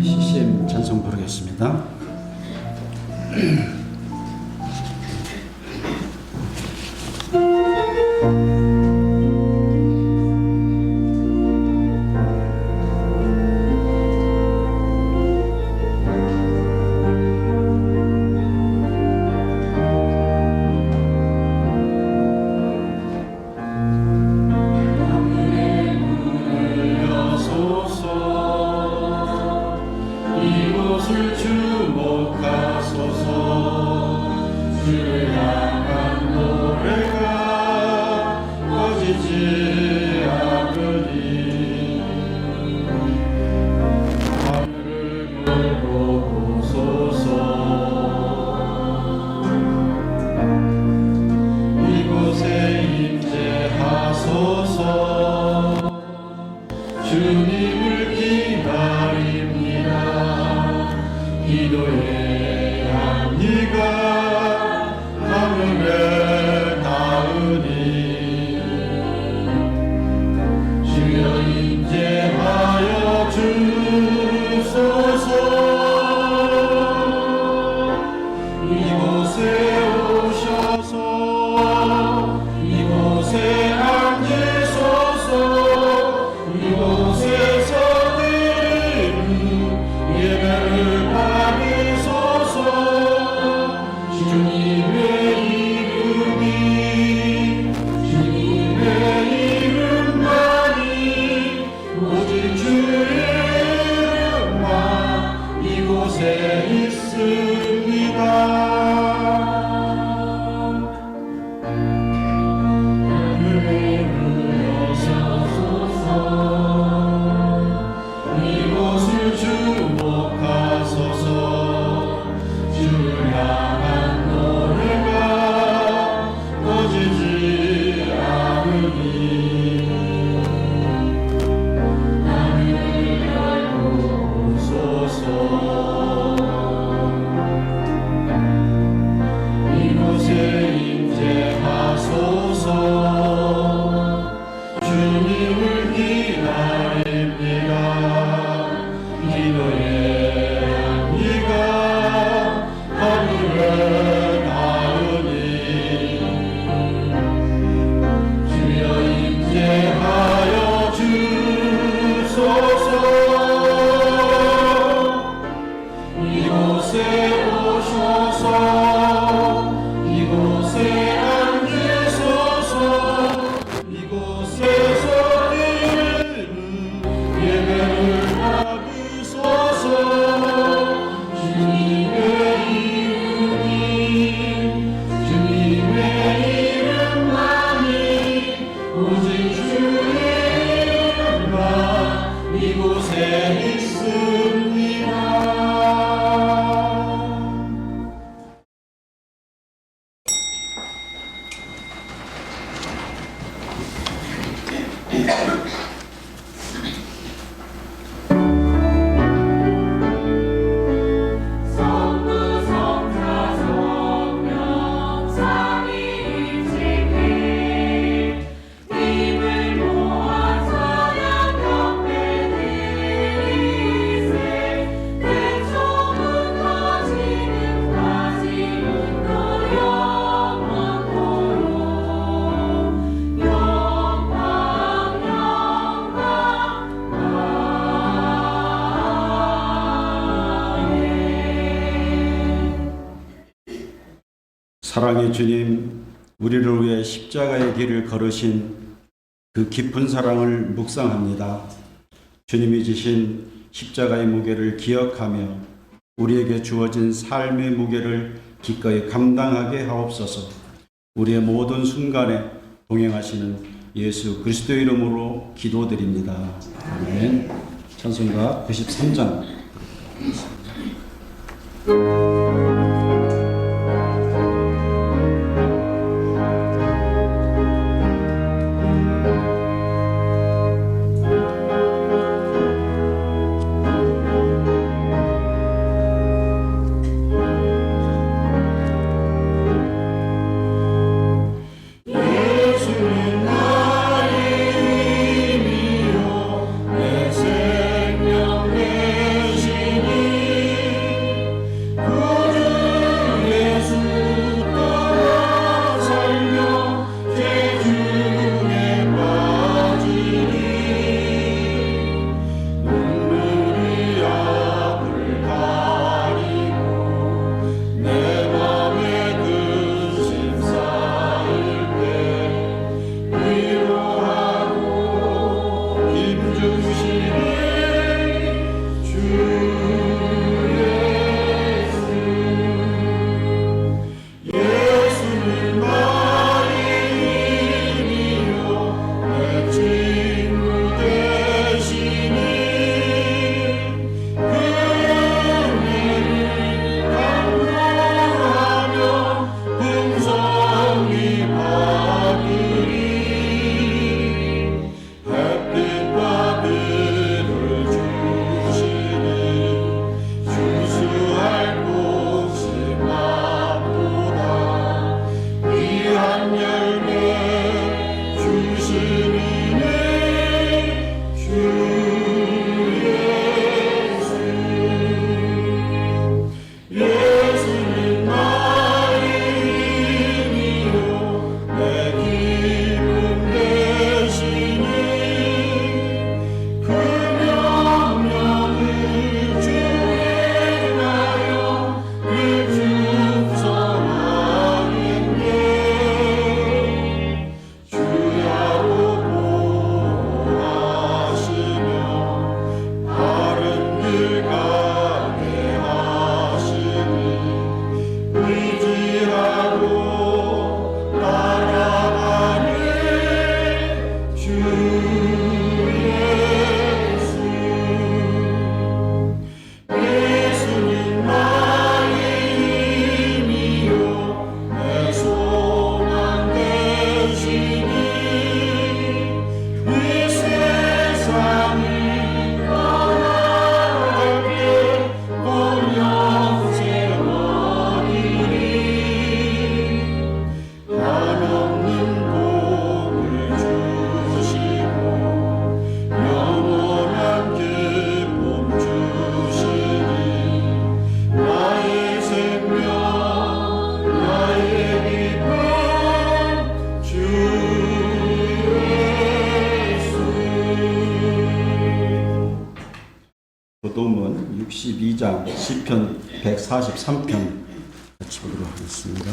CCM 찬송 부르겠습니다. 주님을 기다립니다. 기도의 합리가 하늘에 닿으니 주여 임재하여 주소서. 이곳에 오셔서 이곳에 앉으소서. 이곳에서 드리는 예배를 받으소서. 주님의 이름이 주님의 이름만이 오직 주의 이름만 이곳에 있습니다. 주님을 기다립니다. 기도의 합리가 하늘에 닿으니 주여 임재하여 주소서. 이곳에 오셔서 이곳에 앉으소서. 이곳에서 드리는 예배를 받으소서. 주님의 이름이 주님의 이름만이 오직 주의 이름만 이곳에 있습니다. 사랑의 주님, 우리를 위해 십자가의 길을 걸으신 그 깊은 사랑을 묵상합니다. 주님이 지신 십자가의 무게를 기억하며 우리에게 주어진 삶의 무게를 기꺼이 감당하게 하옵소서. 우리의 모든 순간에 동행하시는 예수 그리스도의 이름으로 기도드립니다. 아멘. 찬송가 93장. 시편 143편 같이 보도록 하겠습니다.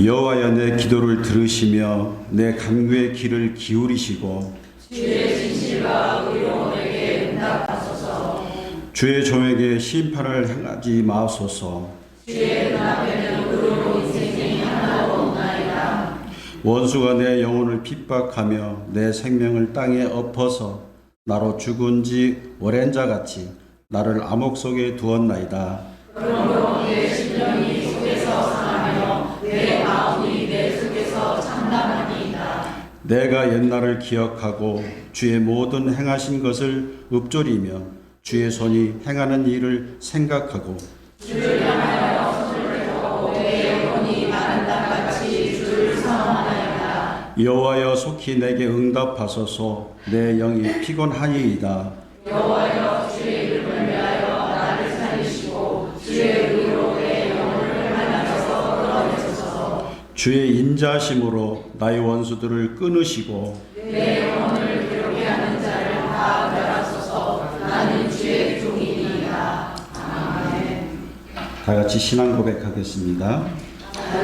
여호와여, 내 기도를 들으시며 내 간구의 귀를 기울이시고 주의 진실과 의로움에게 응답하소서. 주의 종에게 심판을 행하지 마소서. 주의 눈앞에는 의로운 인생이 하나도 없나이다. 원수가 내 영혼을 핍박하며 내 생명을 땅에 엎어서 나로 죽은 지 오랜 자같이 나를 암흑 속에 두었나이다. 그러므로 내 심령이 속에서 상하며 내 마음이 내 속에서 참담하니이다. 내가 옛날을 기억하고 주의 모든 행하신 것을 읊조리며 주의 손이 행하는 일을 생각하고 주를 향하여 손을 들고 내 영혼이 마른 땅같이 주를 사모하나이다. 여호와여, 속히 내게 응답하소서. 내 영이 피곤하니이다. 여호와여, 주의 이름을 위하여 나를 살리시고 주의 의로 내 영혼을 하나님께서 끌어내소서. 주의 인자심으로 나의 원수들을 끊으시고 내 영혼을 괴롭게 하는 자를 다 멸하소서. 나는 주의 종이니이다. 아멘. 다 같이 신앙 고백하겠습니다.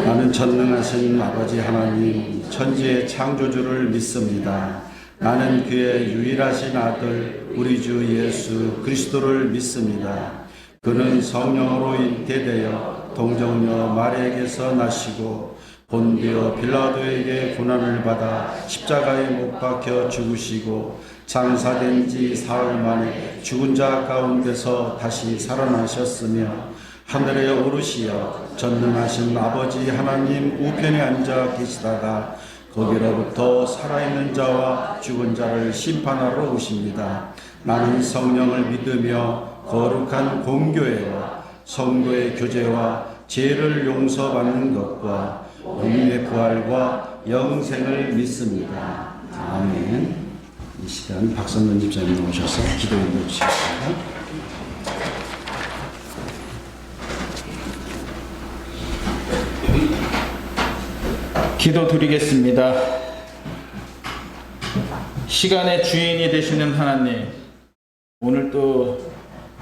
나는 전능하신 아버지 하나님, 천지의 창조주를 믿습니다. 나는 그의 유일하신 아들 우리 주 예수 그리스도를 믿습니다. 그는 성령으로 잉태되어 동정녀 마리아에게서 나시고 본디오 빌라도에게 고난을 받아 십자가에 못 박혀 죽으시고 장사된 지 사흘 만에 죽은 자 가운데서 다시 살아나셨으며 하늘에 오르시어 전능하신 아버지 하나님 우편에 앉아 계시다가 거기로부터 살아있는 자와 죽은 자를 심판하러 오십니다. 나는 성령을 믿으며 거룩한 공교회와 성도의 교제와 죄를 용서받는 것과 영의 부활과 영생을 믿습니다. 아멘. 이 시간 박성근 집사님 오셔서 기도해 주시겠습니다. 기도드리겠습니다. 시간의 주인이 되시는 하나님, 오늘 또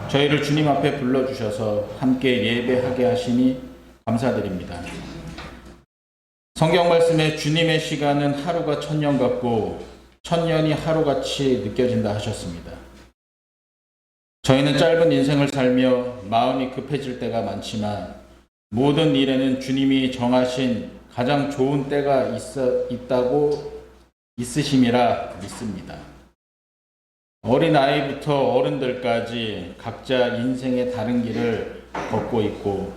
저희를 주님 앞에 불러주셔서 함께 예배하게 하시니 감사드립니다. 성경 말씀에 주님의 시간은 하루가 천년 같고 천년이 하루같이 느껴진다 하셨습니다. 저희는 짧은 인생을 살며 마음이 급해질 때가 많지만 모든 일에는 주님이 정하신 가장 좋은 때가 있으심이라 믿습니다. 어린아이부터 어른들까지 각자 인생의 다른 길을 걷고 있고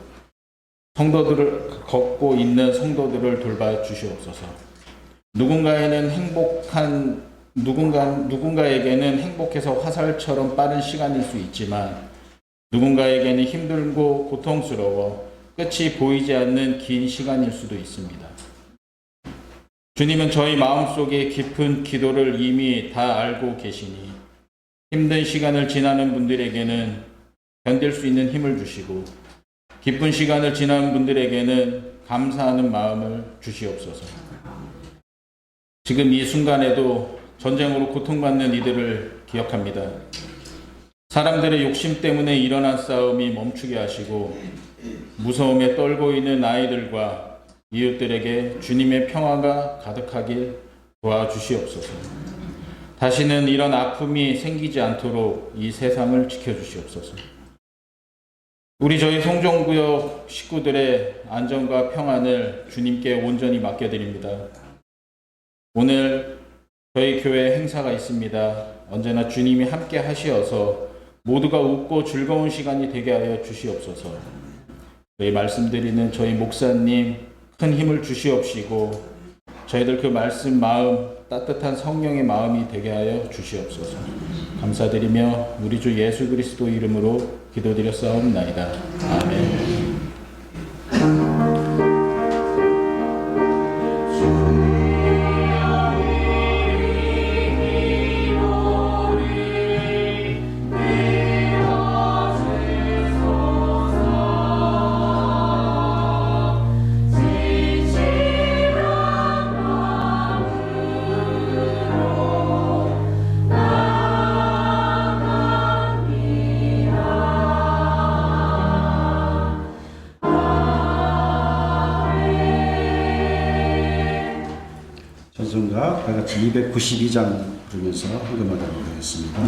걷고 있는 성도들을 돌봐 주시옵소서. 누군가에게는 행복해서 화살처럼 빠른 시간일 수 있지만 누군가에게는 힘들고 고통스러워 끝이 보이지 않는 긴 시간일 수도 있습니다. 주님은 저희 마음속에 깊은 기도를 이미 다 알고 계시니 힘든 시간을 지나는 분들에게는 견딜 수 있는 힘을 주시고 기쁜 시간을 지나는 분들에게는 감사하는 마음을 주시옵소서. 지금 이 순간에도 전쟁으로 고통받는 이들을 기억합니다. 사람들의 욕심 때문에 일어난 싸움이 멈추게 하시고 무서움에 떨고 있는 아이들과 이웃들에게 주님의 평화가 가득하길 도와주시옵소서. 다시는 이런 아픔이 생기지 않도록 이 세상을 지켜주시옵소서. 저희 송정구역 식구들의 안전과 평안을 주님께 온전히 맡겨드립니다. 오늘 저희 교회 행사가 있습니다. 언제나 주님이 함께 하시어서 모두가 웃고 즐거운 시간이 되게 하여 주시옵소서. 저희 말씀드리는 저희 목사님 큰 힘을 주시옵시고 저희들 그 말씀 마음 따뜻한 성령의 마음이 되게 하여 주시옵소서. 감사드리며 우리 주 예수 그리스도 이름으로 기도드렸사옵나이다. 아멘. 같이 292장 부르면서 헌금하도록 하겠습니다.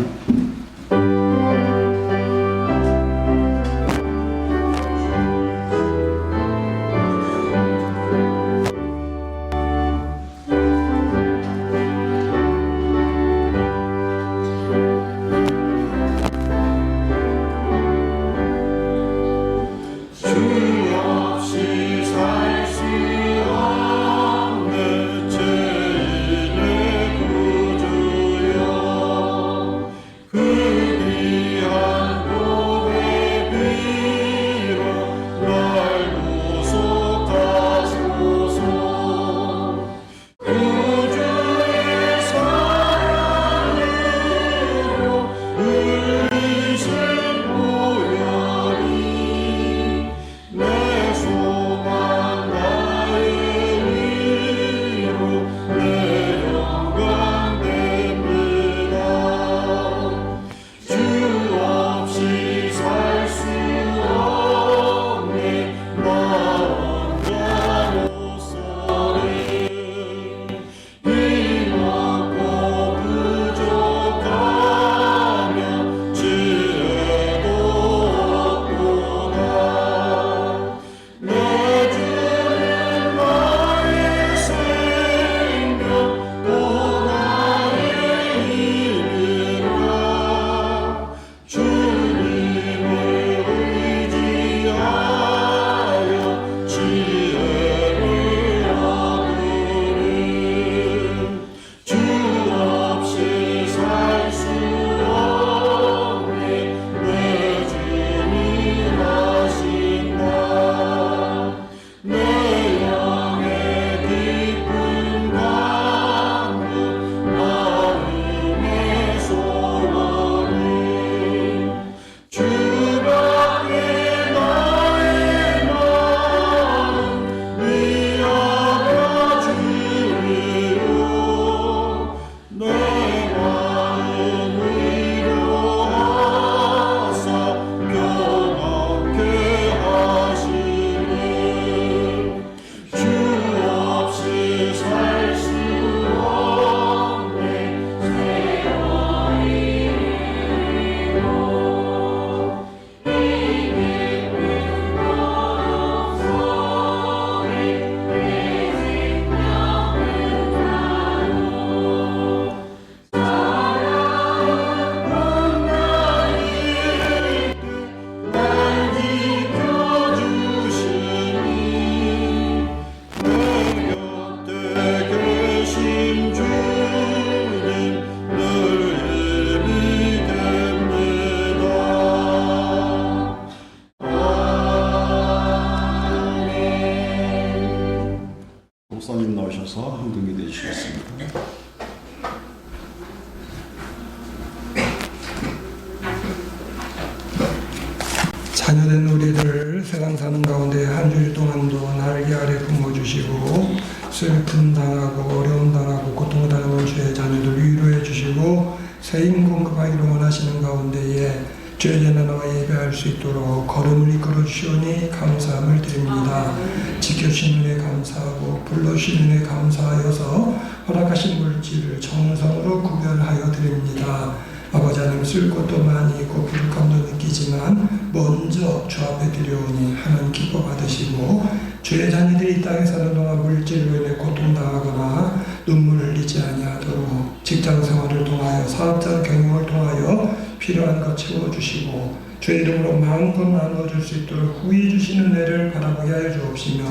목사님 나오셔서 헌금이 되시겠습니다. 자녀된 우리들 세상 사는 가운데 한 주일 동안도 날개 아래 품어주시고 슬픔 당하고 어려움 당하고 고통 당하는 주의 자녀들 위로해 주시고 세임 공급하기를 원하시는 가운데에 주의 전에 나와 예배할 수 있도록 걸음을 이끌어 주시오니 감사함을 드립니다. 지켜주신 은혜 감사하고 불러주신 은혜 감사하여서 허락하신 물질을 정성으로 구별하여 드립니다. 아버지 하나님 쓸 것도 많이 있고 부족함도 느끼지만 먼저 주 앞에 드려오니 하나님 기뻐 받으시고 주의 자녀들이 이 땅에 사는 동안 물질로 인해 고통당하거나 눈물을 흘리지 아니하도록 직장 생활을 통하여 사업자 경영을 통하여 필요한 것 채워주시고 주의 이름으로 마음껏 나누어줄 수 있도록 후히 주시는 은혜를 바라보게 하여 주옵시며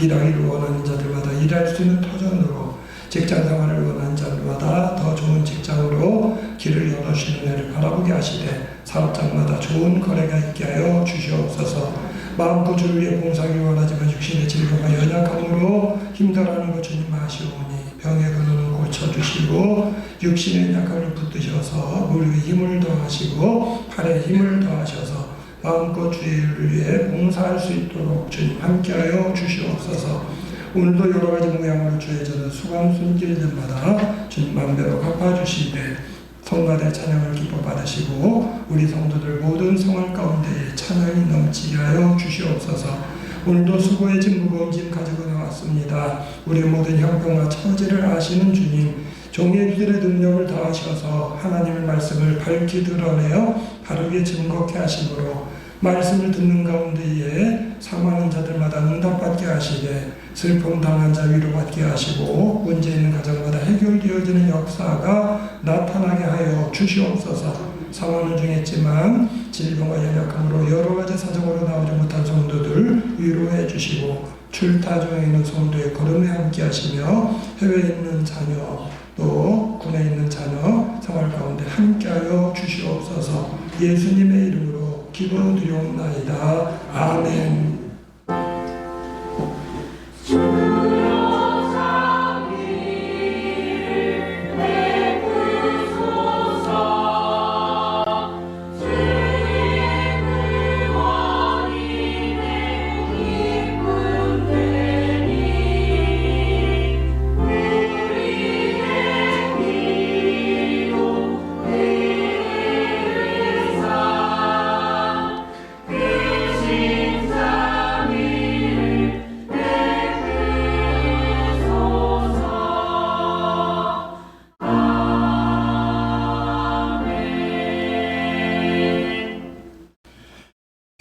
일하기를 원하는 자들마다 일할 수 있는 터전으로 직장 생활을 원하는 자들마다 더 좋은 직장으로 길을 열어주시는 은혜를 바라보게 하시되 사업장마다 좋은 거래가 있게 하여 주시옵소서. 마음껏 주를 위해 봉사하기 원하지만 육신의 질병과 연약함으로 힘들어하는 것 주님 아시오니 병의 근원은 고쳐주시고 육신의 약함을 붙드셔서 무릎에 힘을 더하시고 팔에 힘을 더하셔서 마음껏 주를 위해 봉사할 수 있도록 주님 함께하여 주시옵소서. 오늘도 여러 가지 모양으로 주의 전에 수강 손길들마다 주님 마음대로 갚아주시되 성가대 찬양을 기뻐 받으시고 우리 성도들 모든 생활 가운데 찬양이 넘치게 하여 주시옵소서. 오늘도 수고의 짐 무거운 짐 가지고 나왔습니다. 우리 모든 형편과 처지를 아시는 주님 종의들의 능력을 다하셔서 하나님의 말씀을 밝히 드러내어 바르게 증거케 하심으로 말씀을 듣는 가운데에 사모하는 자들마다 응답받게 하시되 슬픔 당한 자 위로받게 하시고 문제 있는 가정마다 해결되어지는 역사가 나타나게 하여 주시옵소서. 상황은 중했지만 질병과 연약함으로 여러 가지 사정으로 나오지 못한 성도들 위로해 주시고 출타 중에 있는 성도의 걸음에 함께 하시며 해외에 있는 자녀 또 군에 있는 자녀 생활 가운데 함께하여 주시옵소서. 예수님의 이름으로 기도드리옵나이다. 아멘.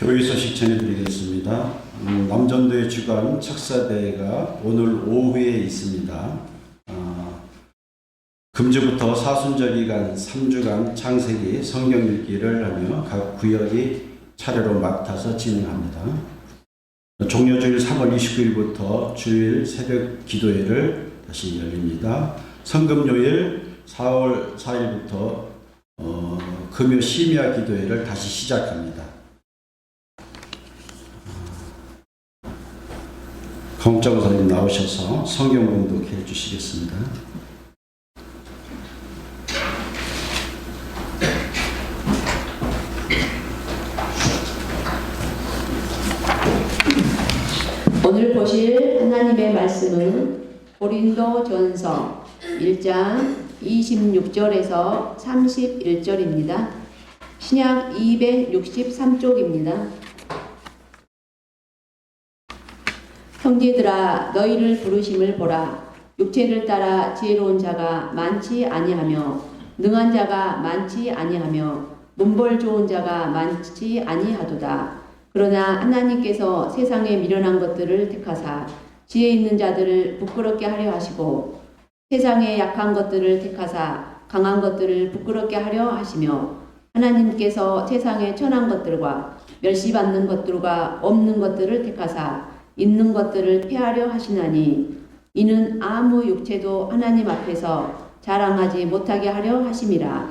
교회 소식 전해드리겠습니다. 남전도의 주간 척사대회가 오늘 오후에 있습니다. 금주부터 사순절 기간 3주간 창세기 성경 읽기를 하며 각 구역이 차례로 맡아서 진행합니다. 종료주일 3월 29일부터 주일 새벽 기도회를 다시 열립니다. 성금요일 4월 4일부터 금요 심야 기도회를 다시 시작합니다. 강옥장 선생님 나오셔서 성경 공독해 주시겠습니다. 오늘 보실 하나님의 말씀은 고린도전서 1장 26절에서 31절입니다. 신약 263쪽입니다. 형제들아 너희를 부르심을 보라. 육체를 따라 지혜로운 자가 많지 아니하며 능한 자가 많지 아니하며 문벌 좋은 자가 많지 아니하도다. 그러나 하나님께서 세상에 미련한 것들을 택하사 지혜 있는 자들을 부끄럽게 하려 하시고 세상에 약한 것들을 택하사 강한 것들을 부끄럽게 하려 하시며 하나님께서 세상에 천한 것들과 멸시받는 것들과 없는 것들을 택하사 있는 것들을 피하려 하시나니 이는 아무 육체도 하나님 앞에서 자랑하지 못하게 하려 하심이라.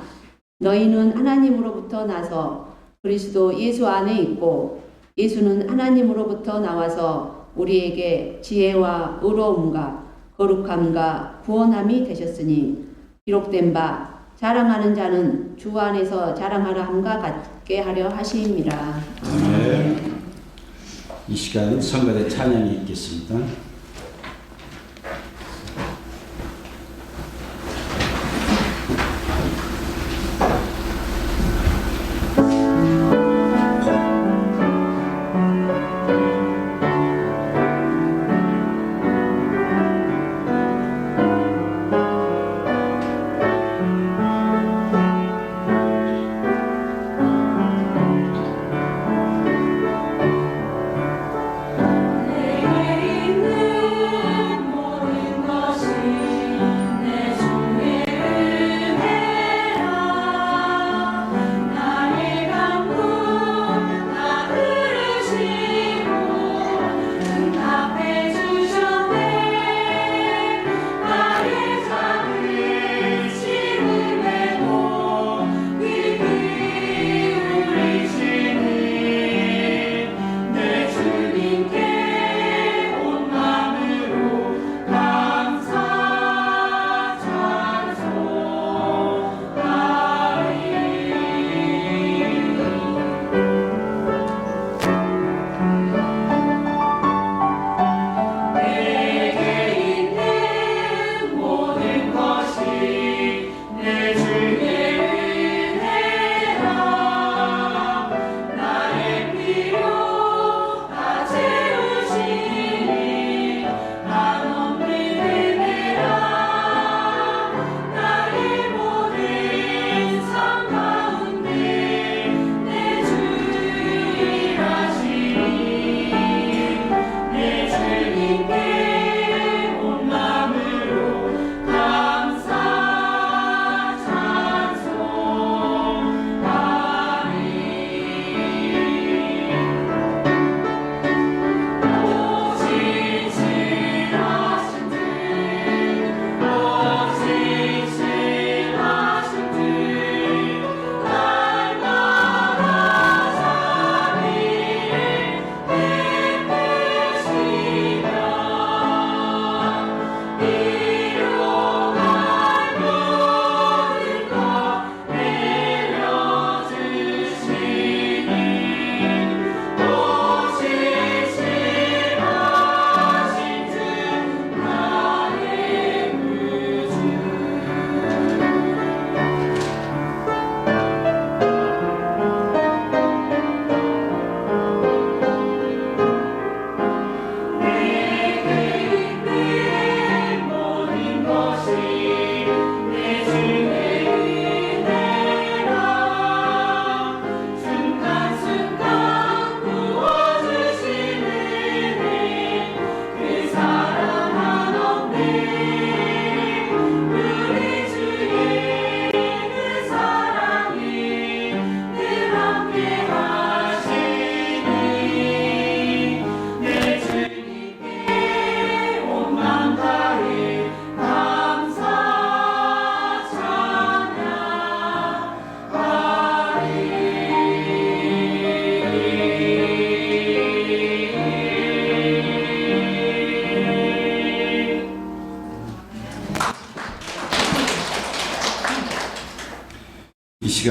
너희는 하나님으로부터 나서 그리스도 예수 안에 있고 예수는 하나님으로부터 나와서 우리에게 지혜와 의로움과 거룩함과 구원함이 되셨으니 기록된 바 자랑하는 자는 주 안에서 자랑하라 함과 같게 하려 하심이라. 아멘. 이 시간 성가대 찬양이 있겠습니다. 내게 있는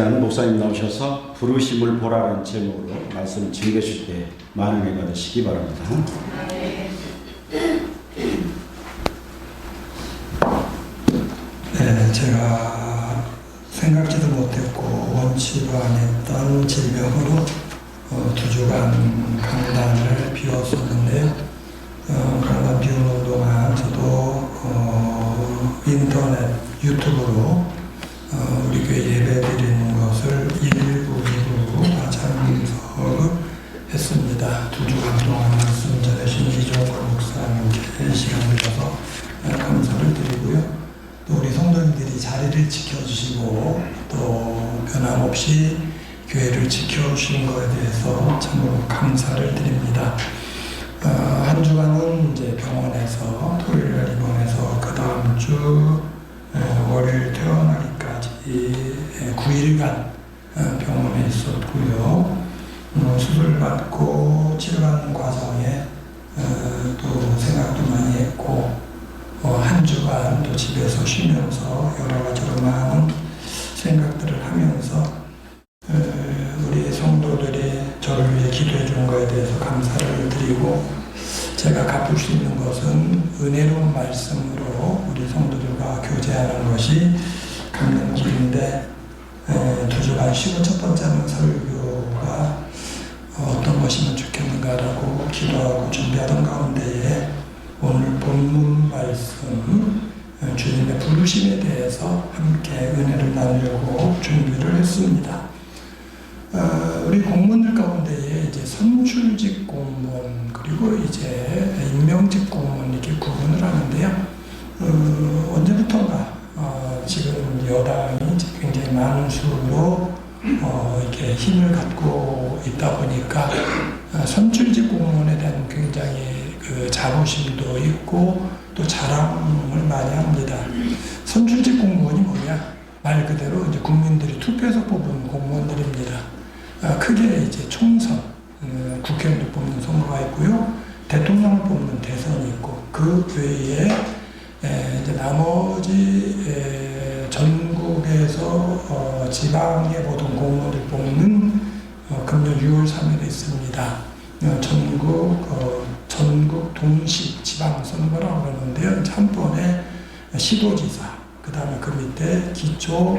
시간 목사님 나오셔서 부르심을 보라는 제목으로 말씀 증거하실 때 많은 은혜 받으시기 바랍니다. 네, 제가 생각지도 못했고 원치도 안 했던 질병으로 2주간 강단을 비웠었는데요. 강단 비우는 동안 저도 인터넷 유튜브로 우리 교회 예배 드리는 것을 일부 다 참석을 했습니다. 2주간 동안 말씀 전해주신 이종걸 목사님께 시간을 줘서 감사를 드리고요. 또 우리 성도님들이 자리를 지켜주시고 또 변함없이 교회를 지켜주신 것에 대해서 참으로 감사를 드립니다. 한 주간은 이제 병원에서 토요일날 입원해서 그 다음 주 월요일 퇴원하기까지 9일간 병원에 있었고요. 수술 받고 치료하는 과정에 또 생각도 많이 했고 한 주간 또 집에서 쉬면서 여러 가지로 많은 생각들을 하면서 우리 성도들이 저를 위해 기도해 준 것에 대해서 감사를 드리고 제가 갚을 수 있는 것은 은혜로운 말씀으로 우리 성도들과 교제하는 것이 갚는 길인데 2주간 쉬고 첫 번째는 설교가 어떤 것이면 좋겠는가라고 기도하고 준비하던 가운데에 오늘 본문 말씀 주님의 부르심에 대해서 함께 은혜를 나누려고 준비를 했습니다. 우리 공무원들 가운데에 이제 선출직 공무원 그리고 이제 임명직 공무원 이렇게 구분을 하는데요. 언제부턴가 지금 여당이 이제 굉장히 많은 수로 이렇게 힘을 갖고 있다 보니까 선출직 공무원에 대한 굉장히 그 자부심도 있고 또 자랑을 많이 합니다. 선출직 공무원이 뭐냐? 말 그대로 이제 국민들이 투표해서 뽑은 공무원들입니다. 크게 이제 총선, 국회의원도 뽑는 선거가 있고요, 대통령을 뽑는 대선이 있고 그 외에 이제 나머지 전국에서 지방의 모든 공무원들 뽑는 금년 6월 3일에 있습니다. 전국 동시 지방선거라고 그러는데요. 한 번에 시도지사, 그 다음에 그 밑에 기초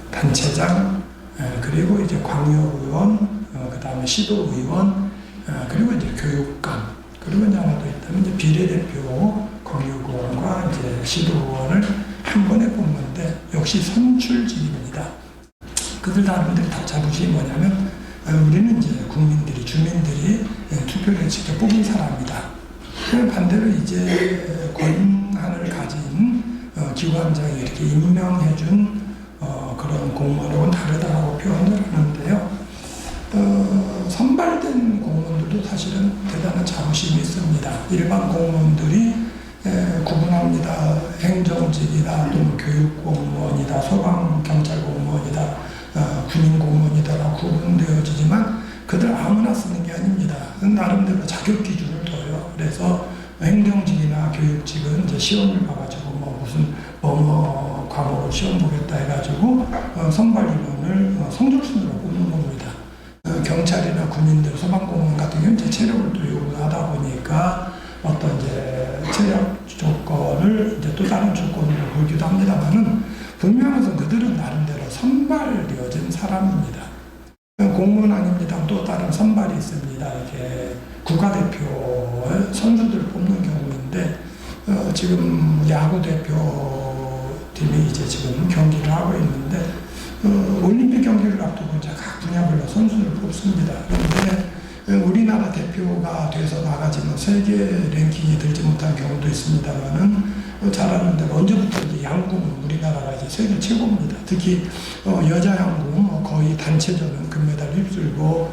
단체장, 그리고 이제 광역의원, 그 다음에 시도의원, 그리고 이제 교육감, 그리고 이제 하나 더 있다면 이제 비례대표 광역의원과 이제 시도의원을 한 번에 뽑는데 역시 선출직입니다. 그들 다른들이 다 자부심이 뭐냐면 우리는 이제 국민들이, 주민들이 투표를 직접 뽑은 사람이다. 반대로 이제 권한을 가진 기관장이 이렇게 임명해준 그런 공무원하고는 다르다고 표현을 하는데요. 선발된 공무원들도 사실은 대단한 자부심이 있습니다. 일반 공무원들이 구분합니다. 행정직이다, 또는 교육공무원이다, 소방경찰공무원이다, 군인공무원이다라고 구분되어지지만 그들 아무나 쓰는 게 아닙니다. 나름대로 자격 기준을 둬요. 그래서 행정직이나 교육직은 이제 시험을 봐가지고 무슨 과목을 시험 보겠다 해가지고 선발 인원을 성적순으로 뽑는 겁니다. 경찰이나 군인들, 소방공무원 같은 경우는 이제 체력을 또 요구하다 보니까 어떤 이제 체력 조건을 이제 또 다른 조건으로 보기도 합니다만은 분명한 것은 그들은 나름대로 선발되어진 사람입니다. 공무원 아닙니다. 또 다른 선발이 있습니다. 이렇게 국가대표 선수들 뽑는 경우인데 지금 야구 대표팀이 이제 지금 경기를 하고 있는데 올림픽 경기를 앞두고 이제 각 분야별로 선수를 뽑습니다. 그런데 우리나라 대표가 돼서 나가지만 세계 랭킹이 들지 못한 경우도 있습니다만은 잘 아는 대로 언제부터 이제 양궁은 우리나라가 이제 세계 최고입니다. 특히 여자 양궁 거의 단체전은 금메달 휩쓸고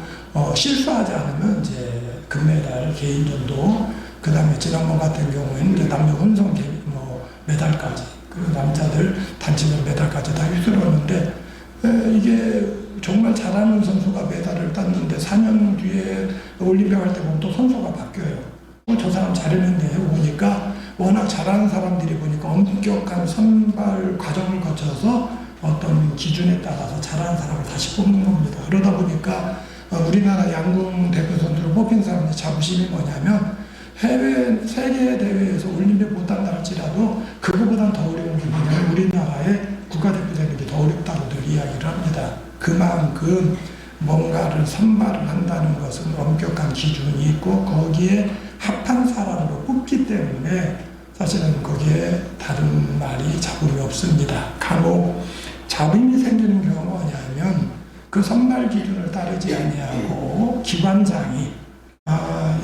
실수하지 않으면 이제 금메달 개인전도, 그 다음에 지난번 같은 경우에는 이제 남녀 혼성 메달까지, 그리고 남자들 단체전 메달까지 다 휩쓸었는데 이게 정말 잘하는 선수가 메달을 땄는데 4년 뒤에 올림픽 할 때 보면 또 선수가 바뀌어요. 저 사람 잘했는데 보니까 워낙 잘하는 사람들이 보니까 엄격한 선발 과정을 거쳐서 어떤 기준에 따라서 잘하는 사람을 다시 뽑는 겁니다. 그러다 보니까 우리나라 양궁 대표 선수로 뽑힌 사람의 자부심이 뭐냐면 해외 세계 대회에서 올림픽 못 한다 할지라도 그거보단 더 어려운 게 뭐냐면 우리나라의 국가대표되는 게 더 어렵다고들 이야기를 합니다. 그만큼 뭔가를 선발을 한다는 것은 엄격한 기준이 있고 거기에 합한 사람으로 뽑기 때문에 사실은 거기에 다른 말이 잡음이 없습니다. 간혹 잡음이 생기는 경우가 뭐냐면 그 선발 기준을 따르지 아니하고 기관장이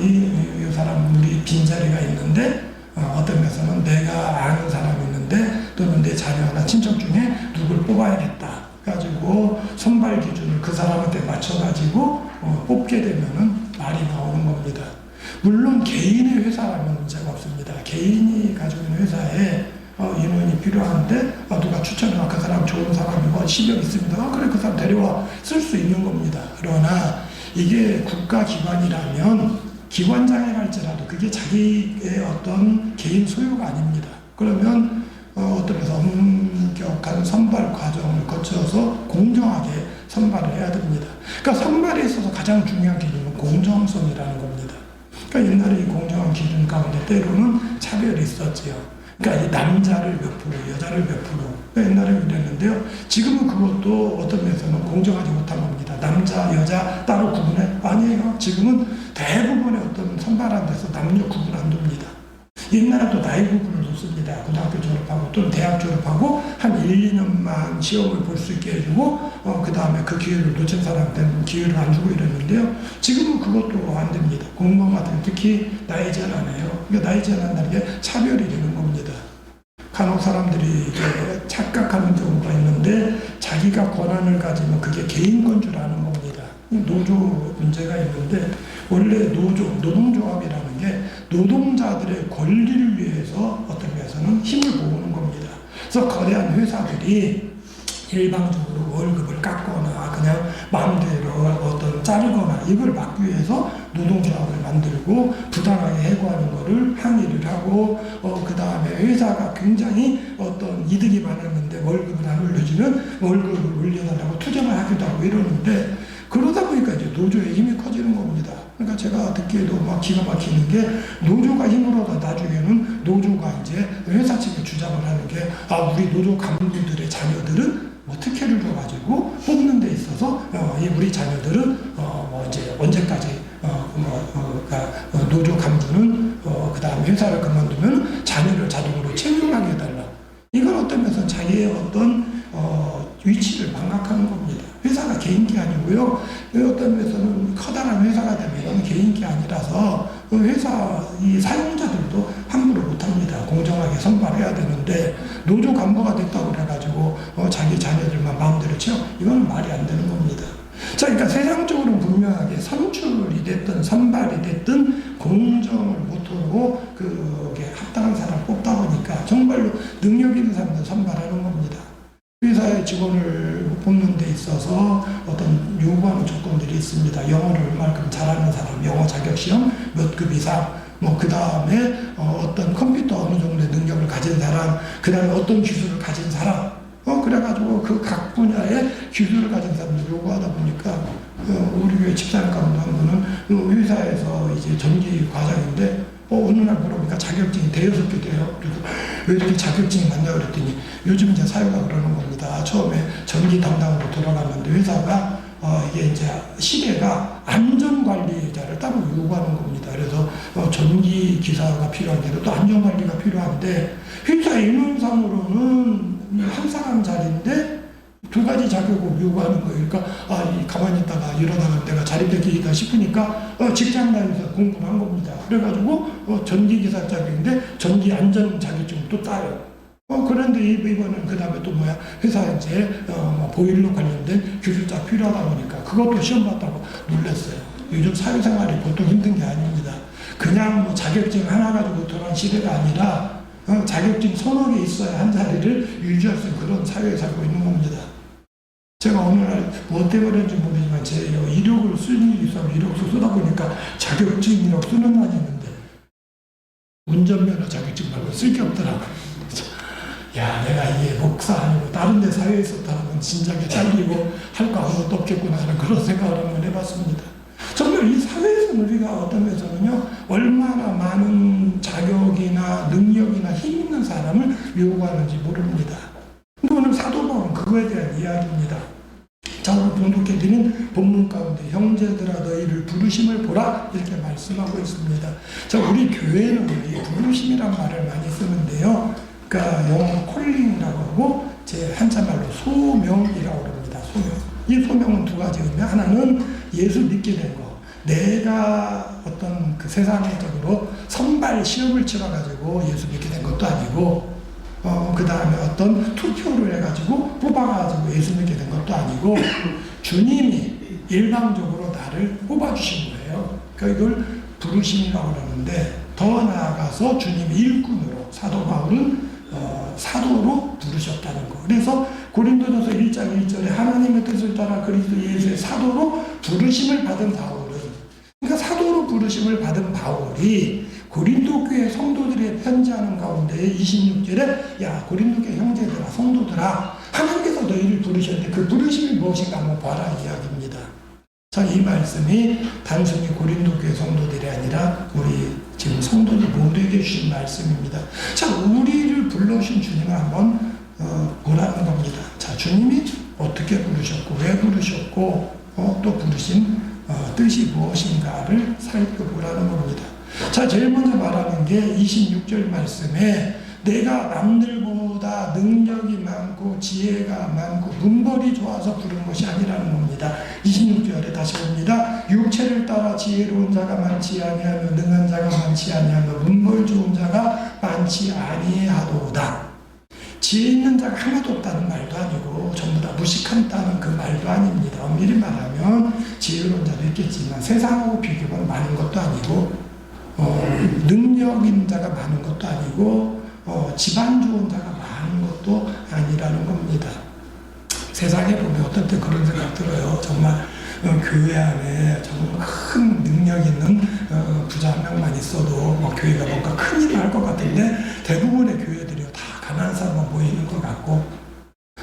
이 사람 우리 빈자리가 있는데 어떤 면에서는 내가 아는 사람이 있는데 또는 내 자녀나 친척 중에 누굴 뽑아야겠다. 가지고 선발 기준을 그 사람한테 맞춰가지고 뽑게 되면은 말이 나오는 겁니다. 물론 개인의 회사라면 문제가 없습니다. 개인이 가지고 있는 회사에 인원이 필요한데 누가 추천해와 그 사람 좋은 사람이고 10여 있습니다. 그래 그 사람 데려와 쓸 수 있는 겁니다. 그러나 이게 국가기관이라면 기관장이 할지라도 그게 자기의 어떤 개인 소유가 아닙니다. 그러면 어떤 면에서 엄격한 선발 과정을 거쳐서 공정하게 선발을 해야 됩니다. 그러니까 선발에 있어서 가장 중요한 기준은 공정성이라는 겁니다. 그러니까 옛날에 이 공정한 기준 가운데 때로는 차별이 있었지요. 그러니까 이 남자를 몇 프로, 여자를 몇 프로. 그러니까 옛날에 그랬는데요. 지금은 그것도 어떤 면에서는 공정하지 못한 겁니다. 남자, 여자 따로 구분해? 아니에요. 지금은 대부분의 어떤 선발한 데서 남녀 구분 안 둡니다. 옛날에도 나이 구분을 뒀습니다. 고등학교 졸업하고 또는 대학 졸업하고 한 1, 2년만 시험을 볼 수 있게 해주고 그 다음에 그 기회를 놓친 사람한테는 기회를 안 주고 이랬는데요. 지금은 그것도 안 됩니다. 공무원 같은 특히 나이 제한 안 해요. 그러니까 나이 제한한다는 게 차별이 되는 겁니다. 간혹 사람들이 이제 착각하는 경우가 있는데 자기가 권한을 가지면 그게 개인권 줄 아는 겁니다. 노조 문제가 있는데 원래 노동조합이라는 게 노동자들의 권리를 위해서 어떤 면에서는 힘을 모으는 겁니다. 그래서 거대한 회사들이 일방적으로 월급을 깎거나 그냥 마음대로 어떤 자르거나 이걸 막기 위해서 노동조합을 만들고 부당하게 해고하는 거를 항의를 하고 그 다음에 회사가 굉장히 어떤 이득이 많았는데 월급을 안 올려주면 월급을 올려달라고 투쟁을 하기도 하고 이러는데 그러다 보니까 이제 노조의 힘이 커지는 겁니다. 그러니까 제가 듣기에도 막 기가 막히는 게 노조가 힘을 얻어 나중에는 노조가 이제 회사 측에 주장을 하는 게 우리 노조 간부들의 자녀들은 뭐 특혜를 줘가지고 뽑는 데 있어서 우리 자녀들은 이제 언제까지 노조 간부는 그 다음 회사를 그만두면 자녀를 자동으로 채용하게 해달라. 이건 어떤 면에서 자기의 어떤 위치를 망각하는 겁니다. 회사가 개인기 아니고요. 어떤 면에서는 커다란 회사가 되면 개인기 아니라서 회사 이 사용자들도 함부로 못합니다. 공정하게 선발해야 되는데 노조 간부가 됐다고 해가지고 자기 자녀들만 마음대로 채워 이거는 말이 안 되는 겁니다. 자, 그러니까 세상적으로 분명하게 선출이 됐든 선발이 됐든 공정을 모토로 그게 합당한 사람 뽑다 보니까 정말로 능력 있는 사람들 선발하는 겁니다. 회사의 직원을 뽑는 데 있어서 어떤 요구하는 조건들이 있습니다. 영어를 얼마큼 잘하는 사람, 영어 자격시험 몇 급 이상, 그 다음에 어떤 컴퓨터 어느 정도의 능력을 가진 사람, 그 다음에 어떤 기술을 가진 사람, 그래가지고 그 각 분야의 기술을 가진 사람들 요구하다 보니까 우리 교회 집사님 가운데 한 분은 회사에서 이제 전기 과장인데 어느 날 물어보니까 자격증이 대여섯 개 돼요. 그래서 왜 이렇게 자격증이 많냐 그랬더니 요즘 이제 사회가 그러는 겁니다. 처음에 전기 담당으로 들어갔는데 회사가 이게 이제 시대가 안전관리자를 따로 요구하는 겁니다. 그래서 전기 기사가 필요한데 또 안전관리가 필요한데 회사 인원상으로는 한 사람 자리인데 두 가지 자격을 요구하는 거예요. 그러니까 가만히 있다가 이러다가 내가 자리 뺏기겠다 싶으니까 직장 다니면서 공부를 한 겁니다. 그래가지고 전기기사 자격인데 전기 안전 자격증을 또 따요. 그런데 이번은 그 다음에 또 회사 이제 보일러 관련된 기술자 필요하다 보니까 그것도 시험 봤다고 놀랐어요. 요즘 사회생활이 보통 힘든 게 아닙니다. 그냥 자격증 하나 가지고 들어간 시대가 아니라 자격증 서너 개 있어야 한 자리를 유지할 수 있는 그런 사회에 살고 있는 겁니다. 제가 어느 날 뭐 때문인지 모르지만 제 이력을 쓰는 일이 있어서 이력서 쓰다 보니까 자격증이라고 쓰는 날이 있는데 운전면허 자격증 말고 쓸 게 없더라고요. 야, 내가 이게 목사 아니고 다른 데 사회에 있었다면 진작에 잘리고 할 거 아무것도 없겠구나 하는 그런 생각을 한번 해봤습니다. 정말 이 사회에서는 우리가 어떤 데서는요, 얼마나 많은 자격이나 능력이나 힘 있는 사람을 요구하는지 모릅니다. 근데 오늘 사도 바울은 그거에 대한 이야기입니다. 자, 오늘 봉독해드린 본문 가운데 형제들아 너희를 부르심을 보라 이렇게 말씀하고 있습니다. 자, 우리 교회는 이 부르심이란 말을 많이 쓰는데요. 그러니까 영어 콜링이라고 하고 제 한자말로 소명이라고 합니다. 소명. 이 소명은 두 가지 의미. 하나는 예수 믿게 된 거. 내가 어떤 그 세상적으로 선발 시험을 치러가지고 예수 믿게 된 것도 아니고, 그 다음에 어떤 투표를 해가지고 뽑아가지고 예수 믿게 된 것도 아니고, 주님이 일방적으로 나를 뽑아주신 거예요. 그러니까 이걸 부르심이라고 그러는데, 더 나아가서 주님이 일꾼으로, 사도 바울은 사도로 부르셨다는 거. 그래서 고린도전서 1장 1절에 하나님의 뜻을 따라 그리스도 예수의 사도로 부르심을 받은 바울은, 그러니까 사도로 부르심을 받은 바울이 고린도 교회 성도들의 편지하는 가운데 26절에 야 고린도 교회 형제들아 성도들아 하나님께서 너희를 부르셨는데 그 부르심이 무엇인가 한번 봐라 이야기입니다. 자, 이 말씀이 단순히 고린도 교회 성도들이 아니라 우리 지금 성도들 모두에게 주신 말씀입니다. 자, 우리를 불러주신 주님을 한번 보라는 겁니다. 자, 주님이 어떻게 부르셨고 왜 부르셨고 또 부르신 뜻이 무엇인가를 살펴보라는 겁니다. 자, 제일 먼저 말하는 게 26절 말씀에 내가 남들보다 능력이 많고 지혜가 많고 문벌이 좋아서 부른 것이 아니라는 겁니다. 26절에 다시 봅니다. 육체를 따라 지혜로운 자가 많지 아니하며 능한 자가 많지 아니하며 문벌 좋은 자가 많지 아니하도다. 지혜 있는 자가 하나도 없다는 말도 아니고 전부 다 무식한다는 그 말도 아닙니다. 엄밀히 말하면 지혜로운 자도 있겠지만 세상하고 비교하면 많은 것도 아니고 능력 있는 자가 많은 것도 아니고 집안 좋은 자가 많은 것도 아니라는 겁니다. 세상에 보면 어떤 때 그런 생각 들어요. 정말 교회 안에 정말 큰 능력 있는 부자 한 명만 있어도 교회가 뭔가 큰 일을 할 것 같은데 대부분의 교회들이 다 가난한 사람만 모이는 것 같고,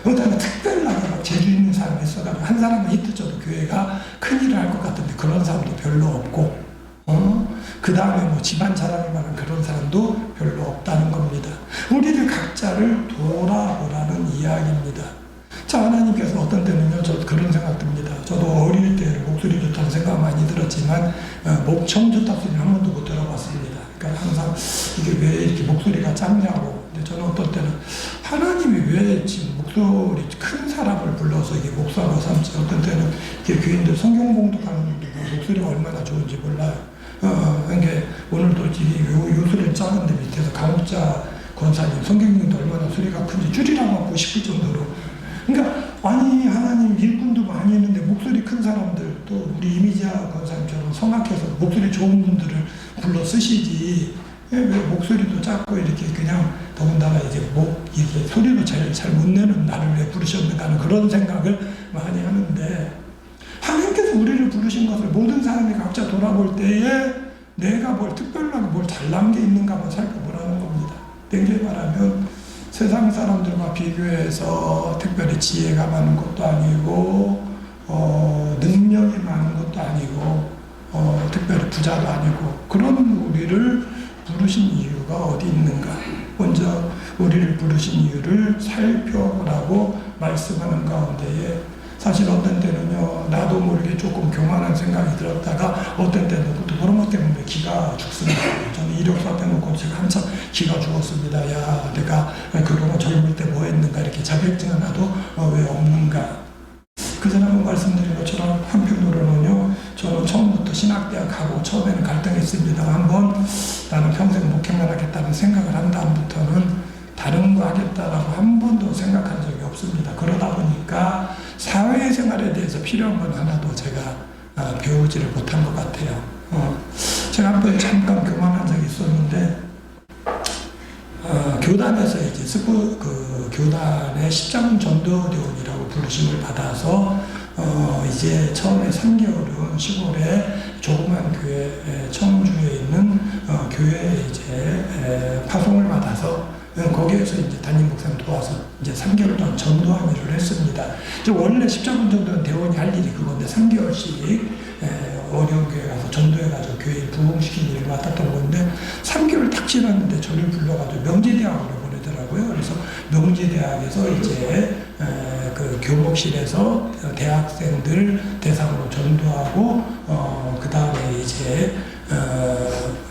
그다음에 특별하게 막 재주 있는 사람이 있어가지고 한 사람은 히트 쳐도 교회가 큰 일을 할 것 같은데 그런 사람도 별로 없고, 그 다음에 뭐 집안 자랑을 말하는 그런 사람도 별로 없다는 겁니다. 우리를 각자를 돌아보라는 이야기입니다. 자, 하나님께서 어떤 때는요, 저 그런 생각 듭니다. 저도 어릴 때 목소리 좋다는 생각 많이 들었지만, 목청 좋다는 소리 한 번도 못 들어봤습니다. 그러니까 항상 이게 왜 이렇게 목소리가 작냐고. 근데 저는 어떤 때는 하나님이 왜 지금 목소리 큰 사람을 불러서 이게 목사로 삼지, 어떤 때는 이렇게 교인들 성경 봉독하는 분들 목소리가 얼마나 좋은지 몰라요. 그러니까 오늘도 요 소리는 작은데 밑에서 강욱자 권사님 성경님도 얼마나 소리가 큰지 줄이라고 하고 싶을 정도로. 그러니까 아니 하나님 일꾼도 많이 있는데 목소리 큰 사람들 또 우리 이미지아 권사님처럼 성악해서 목소리 좋은 분들을 불러 쓰시지 왜 목소리도 작고 이렇게 그냥 더군다나 이제 이렇게 소리도 잘 못 내는 나를 왜 부르셨는가 하는 그런 생각을 많이 하는데, 하나님께서 우리를 부르신 것을 모든 사람이 각자 돌아볼 때에 내가 뭘 특별하게 뭘 잘난 게 있는가 한번 살펴보라는 겁니다. 냉정히 말하면 세상 사람들과 비교해서 특별히 지혜가 많은 것도 아니고 능력이 많은 것도 아니고 특별히 부자도 아니고 그런 우리를 부르신 이유가 어디 있는가. 먼저 우리를 부르신 이유를 살펴보라고 말씀하는 가운데에 사실 어떤 때는요, 나도 모르게 조금 교만한 생각이 들었다가 어떤 때는 또 그런 것 때문에 기가 죽습니다. 저는 이력서 앞에 놓고 제가 한참 기가 죽었습니다. 야, 내가 그동안 젊을 때 뭐 했는가, 이렇게 자격증 하나도 왜 없는가. 그 전에 한번 말씀드린 것처럼 한편으로는요, 저는 처음부터 신학대학 가고 처음에는 갈등했습니다. 한번 나는 평생 목회만 하겠다는 생각을 한 다음부터는 다른 거 하겠다라고 한 번도 생각한 적이 없습니다. 그러다 보니까 사회생활에 대해서 필요한 건 하나도 제가 배우지를 못한 것 같아요. 제가 한 번 잠깐 교만한 적이 있었는데, 교단에서 이제 교단의 십자군 전도대원이라고 부르심을 받아서 이제 처음에 3개월은 시골에 조그만 교회 청주에 있는 교회에 이제 파송을 받아서 거기에서 이제 담임 목사님 도와서 이제 3개월 동안 전도하는 일을 했습니다. 이제 원래 십자군 정도는 대원이 할 일이 그건데 3개월씩 어려운 교회 가서 전도해가지고 교회를 부흥시키는 일을 맡았던 건데 3개월 딱 지났는데 저를 불러가지고 명지대학으로 보내더라고요. 그래서 명지대학에서 이제 그 교목실에서 대학생들 대상으로 전도하고 그 다음에 이제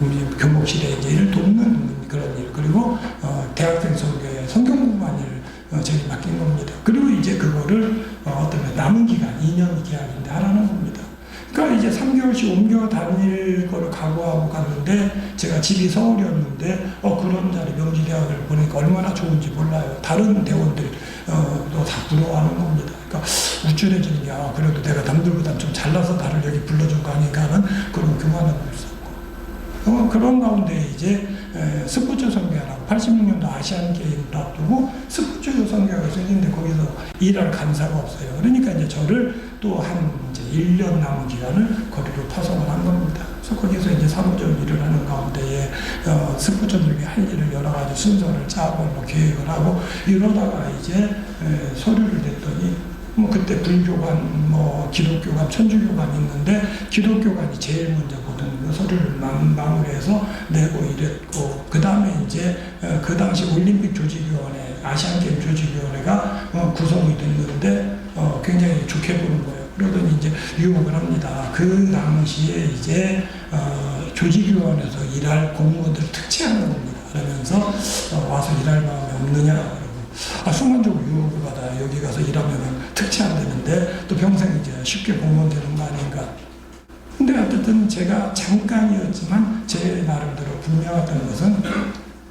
우리 교목실에 이제 일을 돕는 그런 일, 그리고 대학생 선교에 성경 공부하는 일을 저희 맡긴 겁니다. 그리고 이제 그거를 어떤 남은 기간 2년 기간인데 하라는 겁니다. 그러니까 이제 3개월씩 옮겨 다닐 거를 각오하고 갔는데 제가 집이 서울이었는데 그런 자리 명지대학을 보니까 얼마나 좋은지 몰라요. 다른 대원들이 또 다 부러워하는 겁니다. 그러니까 우쭐해지는 게 그래도 내가 남들보다 좀 잘나서 나를 여기 불러준 거 아닌가 하는 그런 교만함을 썼고 그런 가운데 이제 스포츠 선교회라고 86년도 아시안 게임을 앞두고 스포츠 선교회가 생기는데 거기서 일할 간사가 없어요. 그러니까 이제 저를 또 한 이제 1년 남은 기간을 거리로 파송을 한 겁니다. 그래서 거기서 이제 사무적 일을 하는 가운데에 스포츠들에게 할 일을 여러 가지 순서를 짜고 뭐 계획을 하고 이러다가 이제 서류를 냈더니 뭐 그때 불교관, 뭐 기독교관, 천주교관이 있는데 기독교관이 제일 먼저 모든 그 서류를 마무리해서 내고 이랬고 그 다음에 이제 그 당시 올림픽 조직위원회, 아시안게임 조직위원회가 구성이 됐는데 굉장히 좋게 보는 거예요. 그러더니 이제 유혹을 합니다. 그 당시에 이제 조직위원회에서 일할 공무원들 특채하는 겁니다. 그러면서 와서 일할 마음이 없느냐. 순간적으로 유혹을 받아 여기 가서 일하면 특채한다는데 또 평생 이제 쉽게 공무원 되는 거 아닌가. 근데 어쨌든 제가 잠깐이었지만 제 나름대로 분명했던 것은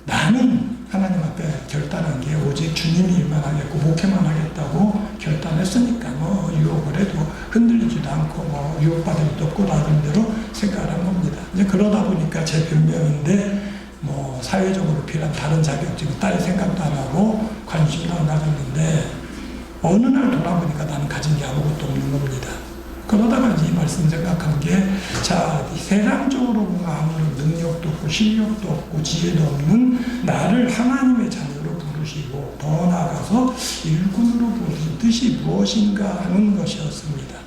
나는 하나님 앞에 결단한 게 오직 주님이 일만 하겠고 목회만 하겠다고 결단했으니까 뭐 유혹을 해도 흔들리지도 않고 뭐 유혹받을 것도 없고 나름대로 생각을 한 겁니다. 이제 그러다 보니까 제 변명인데 뭐 사회적으로 필요한 다른 자격증 딸 생각도 안 하고 관심도 안 가졌는데 어느 날 돌아보니까 나는 가진 게 아무것도 없는 겁니다. 그러다가 이 말씀 생각한 게 자, 세상적으로 보면 아무런 능력도 없고 실력도 없고 지혜도 없는 나를 하나님의 자녀로 부르시고 더 나아가서 일꾼으로 부르신 뜻이 무엇인가 하는 것이었습니다.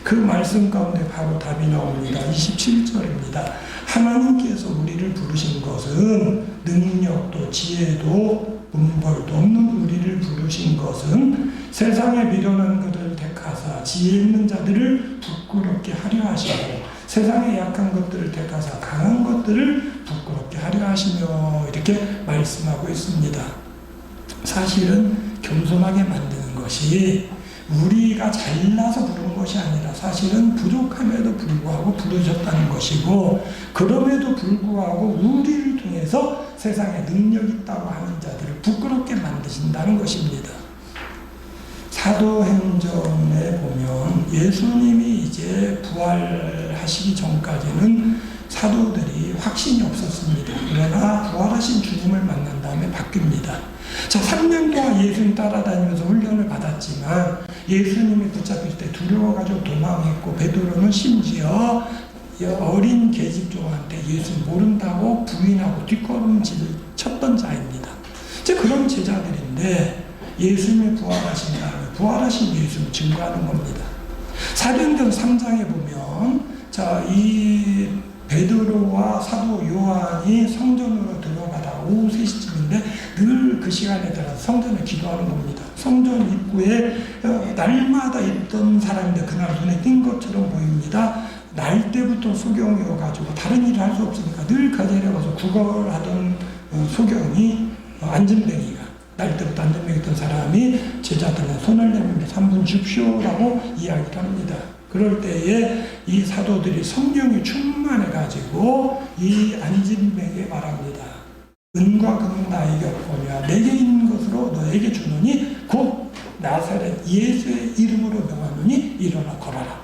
그 말씀 가운데 바로 답이 나옵니다. 27절입니다. 하나님께서 우리를 부르신 것은 능력도 지혜도 문벌도 없는 우리를 부르신 것은 세상에 미련한 것들을 택하사 지혜 있는 자들을 부끄럽게 하려 하시고 세상에 약한 것들을 택하사 강한 것들을 부끄럽게 하려 하시며 이렇게 말씀하고 있습니다. 사실은 겸손하게 만드는 것이 우리가 잘나서 부른 것이 아니라 사실은 부족함에도 불구하고 부르셨다는 것이고 그럼에도 불구하고 우리를 통해서 세상에 능력 있다고 하는 자들을 부끄럽게 만드신다는 것입니다. 사도행전에 보면 예수님이 이제 부활하시기 전까지는 사도들이 확신이 없었습니다. 그러나 부활하신 주님을 만난 다음에 바뀝니다. 자, 3년 동안 예수님 따라다니면서 훈련을 받았지만 예수님이 붙잡힐 때 두려워가지고 도망했고 베드로는 심지어 어린 계집종한테 예수님 모른다고 부인하고 뒷걸음질 쳤던 자입니다. 이제 그런 제자들인데 예수님이 부활하신 다음에 부활하신 예수님을 증거하는 겁니다. 사도행전 3장에 보면 자, 이 베드로와 사도 요한이 성전으로 들어가다 오후 3시쯤인데 늘 그 시간에 따라서 성전에 기도하는 겁니다. 성전 입구에 날마다 있던 사람인데 그날 눈에 띈 것처럼 보입니다. 날 때부터 소경이어가지고 다른 일을 할 수 없으니까 늘 그 자리에 가서 구걸하던 소경이 안전뱅이가 날 때부터 안전뱅이 있던 사람이 제자들은 손을 내밀며 3분 줍쇼라고 이야기를 합니다. 그럴 때에 이 사도들이 성령이 충만해가지고 이 안진뱅에게 말합니다. 은과 금은 나에게 없거니와 내게 있는 것으로 너에게 주노니 곧 나사렛 예수의 이름으로 명하노니 일어나 걸어라.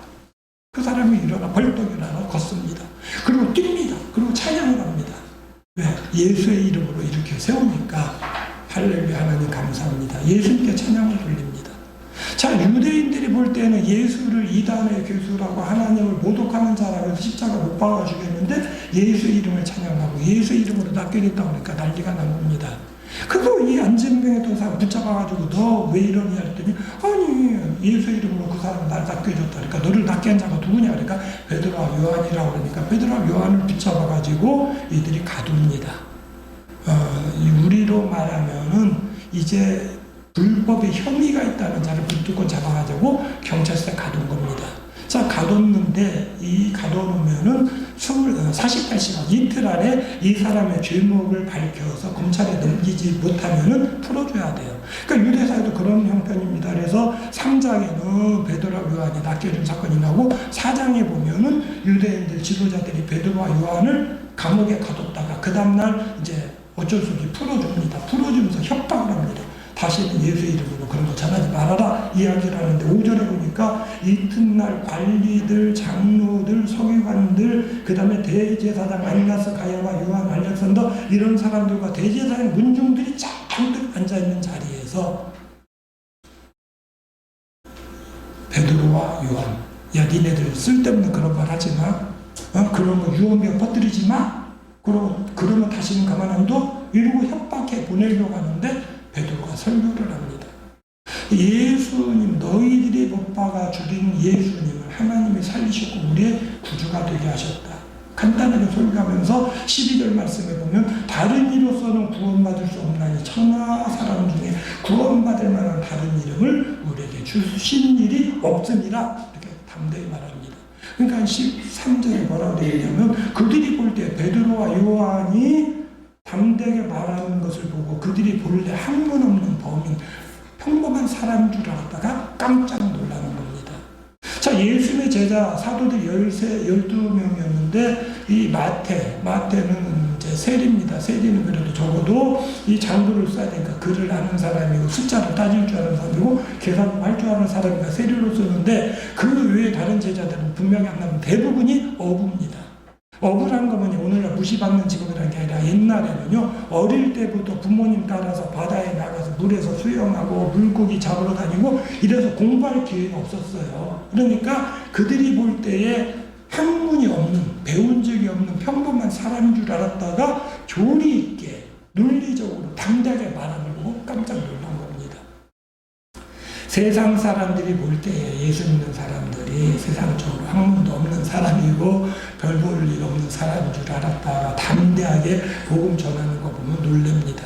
그 사람이 일어나 벌떡 일어나 걷습니다. 그리고 뜁니다. 그리고 찬양을 합니다. 왜? 예수의 이름으로 이렇게 세우니까 할렐루야 하나님 감사합니다. 예수님께 찬양을 돌립니다. 자, 유대인들이 볼 때는 예수를 이단의 교수라고 하나님을 모독하는 자라고 해서 십자가 못 박아 주겠는데 예수 이름을 찬양하고 예수 이름으로 낚여냈다고 그러니까 난리가 난 겁니다. 그래서 이 안진병의 도사 붙잡아가지고 너 왜 이러냐 했더니 아니 예수 이름으로 그 사람 날 낚여줬다. 그러니까 너를 낚인 자가 누구냐 그러니까 베드로와 요한이라고 그러니까 베드로와 요한을 붙잡아가지고 이들이 가둡니다. 우리로 말하면은 이제 불법의 혐의가 있다는 자를 무조건 잡아가지고 경찰서에 가둔 겁니다. 자, 가뒀는데 이 가둬놓으면은 48시간 이틀 안에 이 사람의 죄목을 밝혀서 검찰에 넘기지 못하면은 풀어줘야 돼요. 그러니까 유대사에도 그런 형편입니다. 그래서 3장에는 베드로와 요한이 낚여준 사건이 나오고 4장에 보면은 유대인들 지도자들이 베드로와 요한을 감옥에 가뒀다가 그 다음날 이제 어쩔 수 없이 풀어줍니다. 풀어주면서 협박을 합니다. 다시는 예수 이름으로 그런 거 전하지 말아라 이야기를 하는데 5절에 보니까 이튿날 관리들, 장로들, 서기관들, 그 다음에 대제사장 안나스, 가야바, 요한, 알렉산더 이런 사람들과 대제사장 문중들이 잔뜩 앉아있는 자리에서 베드로와 요한, 야 니네들 쓸데없는 그런 말 하지 마, 그런 거 유언비어 퍼뜨리지 마, 그러면 다시는 가만 안 둬, 이러고 협박해 보내려고 하는데 베드로가 설교를 합니다. 예수님, 너희들이 못 박아 죽인 예수님을 하나님이 살리셨고 우리의 구주가 되게 하셨다. 간단하게 설교하면서 12절 말씀에 보면 다른 이로서는 구원받을 수 없나니 천하 사람 중에 구원받을 만한 다른 이름을 우리에게 주신 일이 없음이라 이렇게 담대히 말합니다. 그러니까 13절에 뭐라고 되어 있냐면 그들이 볼 때 베드로와 요한이 담대하게 말하는 것을 보고 그들이 볼 때 학문 없는 범인, 평범한 사람인 줄 알았다가 깜짝 놀라는 겁니다. 자, 예수님의 제자 사도들이 12명이었는데 이 마태는 이제 세리입니다. 세리는 그래도 적어도 이 장부를 써야 되니까 글을 아는 사람이고 숫자를 따질 줄 아는 사람이고 계산을 할 줄 아는 사람이니까 세리로 쓰는데 그 외에 다른 제자들은 분명히 안 나면 대부분이 어부입니다. 어부라는 거 뭐냐, 오늘날 무시받는 직업이라는 게 아니라 옛날에는요 어릴 때부터 부모님 따라서 바다에 나가서 물에서 수영하고 물고기 잡으러 다니고 이래서 공부할 기회가 없었어요. 그러니까 그들이 볼 때에 학문이 없는, 배운 적이 없는 평범한 사람인 줄 알았다가 조리 있게 논리적으로 담대하게 말하는 거 보고 깜짝 놀란 겁니다. 세상 사람들이 볼 때에 예수 믿는 사람들이 세상적으로 학문도 없는 사람이고 별 볼 일 없는 사람인 줄 알았다가 담대하게 복음 전하는 거 보면 놀랍니다.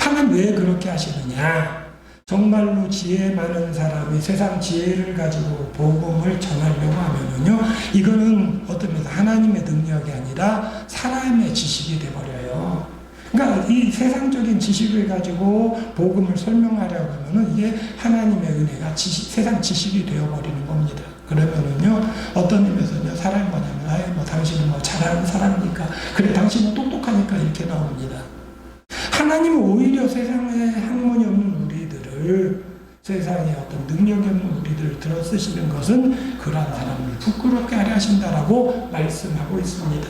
하나님 왜 그렇게 하시느냐? 정말로 지혜 많은 사람이 세상 지혜를 가지고 복음을 전하려고 하면은요, 이거는 어떤 면에서 하나님의 능력이 아니라 사람의 지식이 돼버려요. 그러니까 이 세상적인 지식을 가지고 복음을 설명하려고 하면은 이게 하나님의 은혜가 세상 지식이 되어버리는 겁니다. 그러면은요, 어떤 의미에서는요, 사람이 뭐냐면, 뭐 당신은 뭐 잘하는 사람이니까, 그래 당신은 똑똑하니까 이렇게 나옵니다. 하나님은 오히려 세상에 학문이 없는 우리들을, 세상에 어떤 능력이 없는 우리들을 들어 쓰시는 것은 그러한 사람을 부끄럽게 하려 하신다라고 말씀하고 있습니다.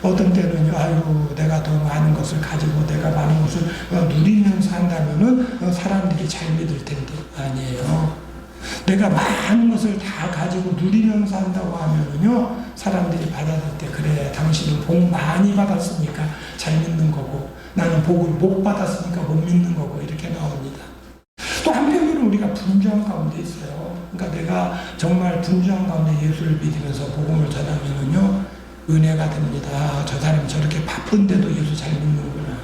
어떤 때는요, 아유, 내가 더 많은 것을 가지고 내가 많은 것을 누리면서 한다면은 사람들이 잘 믿을 텐데, 아니에요. 내가 많은 것을 다 가지고 누리면서 한다고 하면은요, 사람들이 받았을 때, 그래, 당신은 복 많이 받았으니까 잘 믿는 거고, 나는 복을 못 받았으니까 못 믿는 거고, 이렇게 나옵니다. 또 한편으로는 우리가 분주한 가운데 있어요. 그러니까 내가 정말 분주한 가운데 예수를 믿으면서 복음을 전하면은요, 은혜가 됩니다. 저 사람이 저렇게 바쁜데도 예수 잘 믿는구나.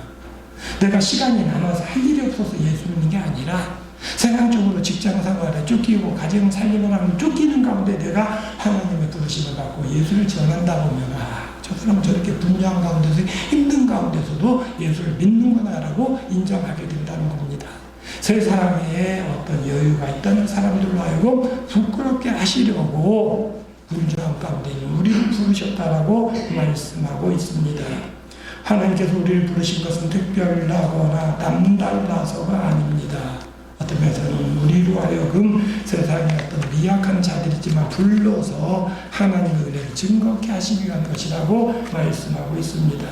내가 시간이 남아서 할 일이 없어서 예수 믿는 게 아니라 세상적으로 직장 생활에 쫓기고 가정 살림을 하면 쫓기는 가운데 내가 하나님의 부르심을 받고 예수를 전한다 보면 저 사람은 저렇게 분주한 가운데서 힘든 가운데서도 예수를 믿는구나라고 인정하게 된다는 겁니다. 세상에 어떤 여유가 있다는 사람들로 하여금 부끄럽게 하시려고 분주한 가운데 우리를 부르셨다라고 말씀하고 있습니다. 하나님께서 우리를 부르신 것은 특별하거나 남달라서가 아닙니다. 어떤 면에서는 우리로 하여금 세상의 어떤 미약한 자들이지만 불러서 하나님의 은혜를 증거케 하시기 위한 것이라고 말씀하고 있습니다.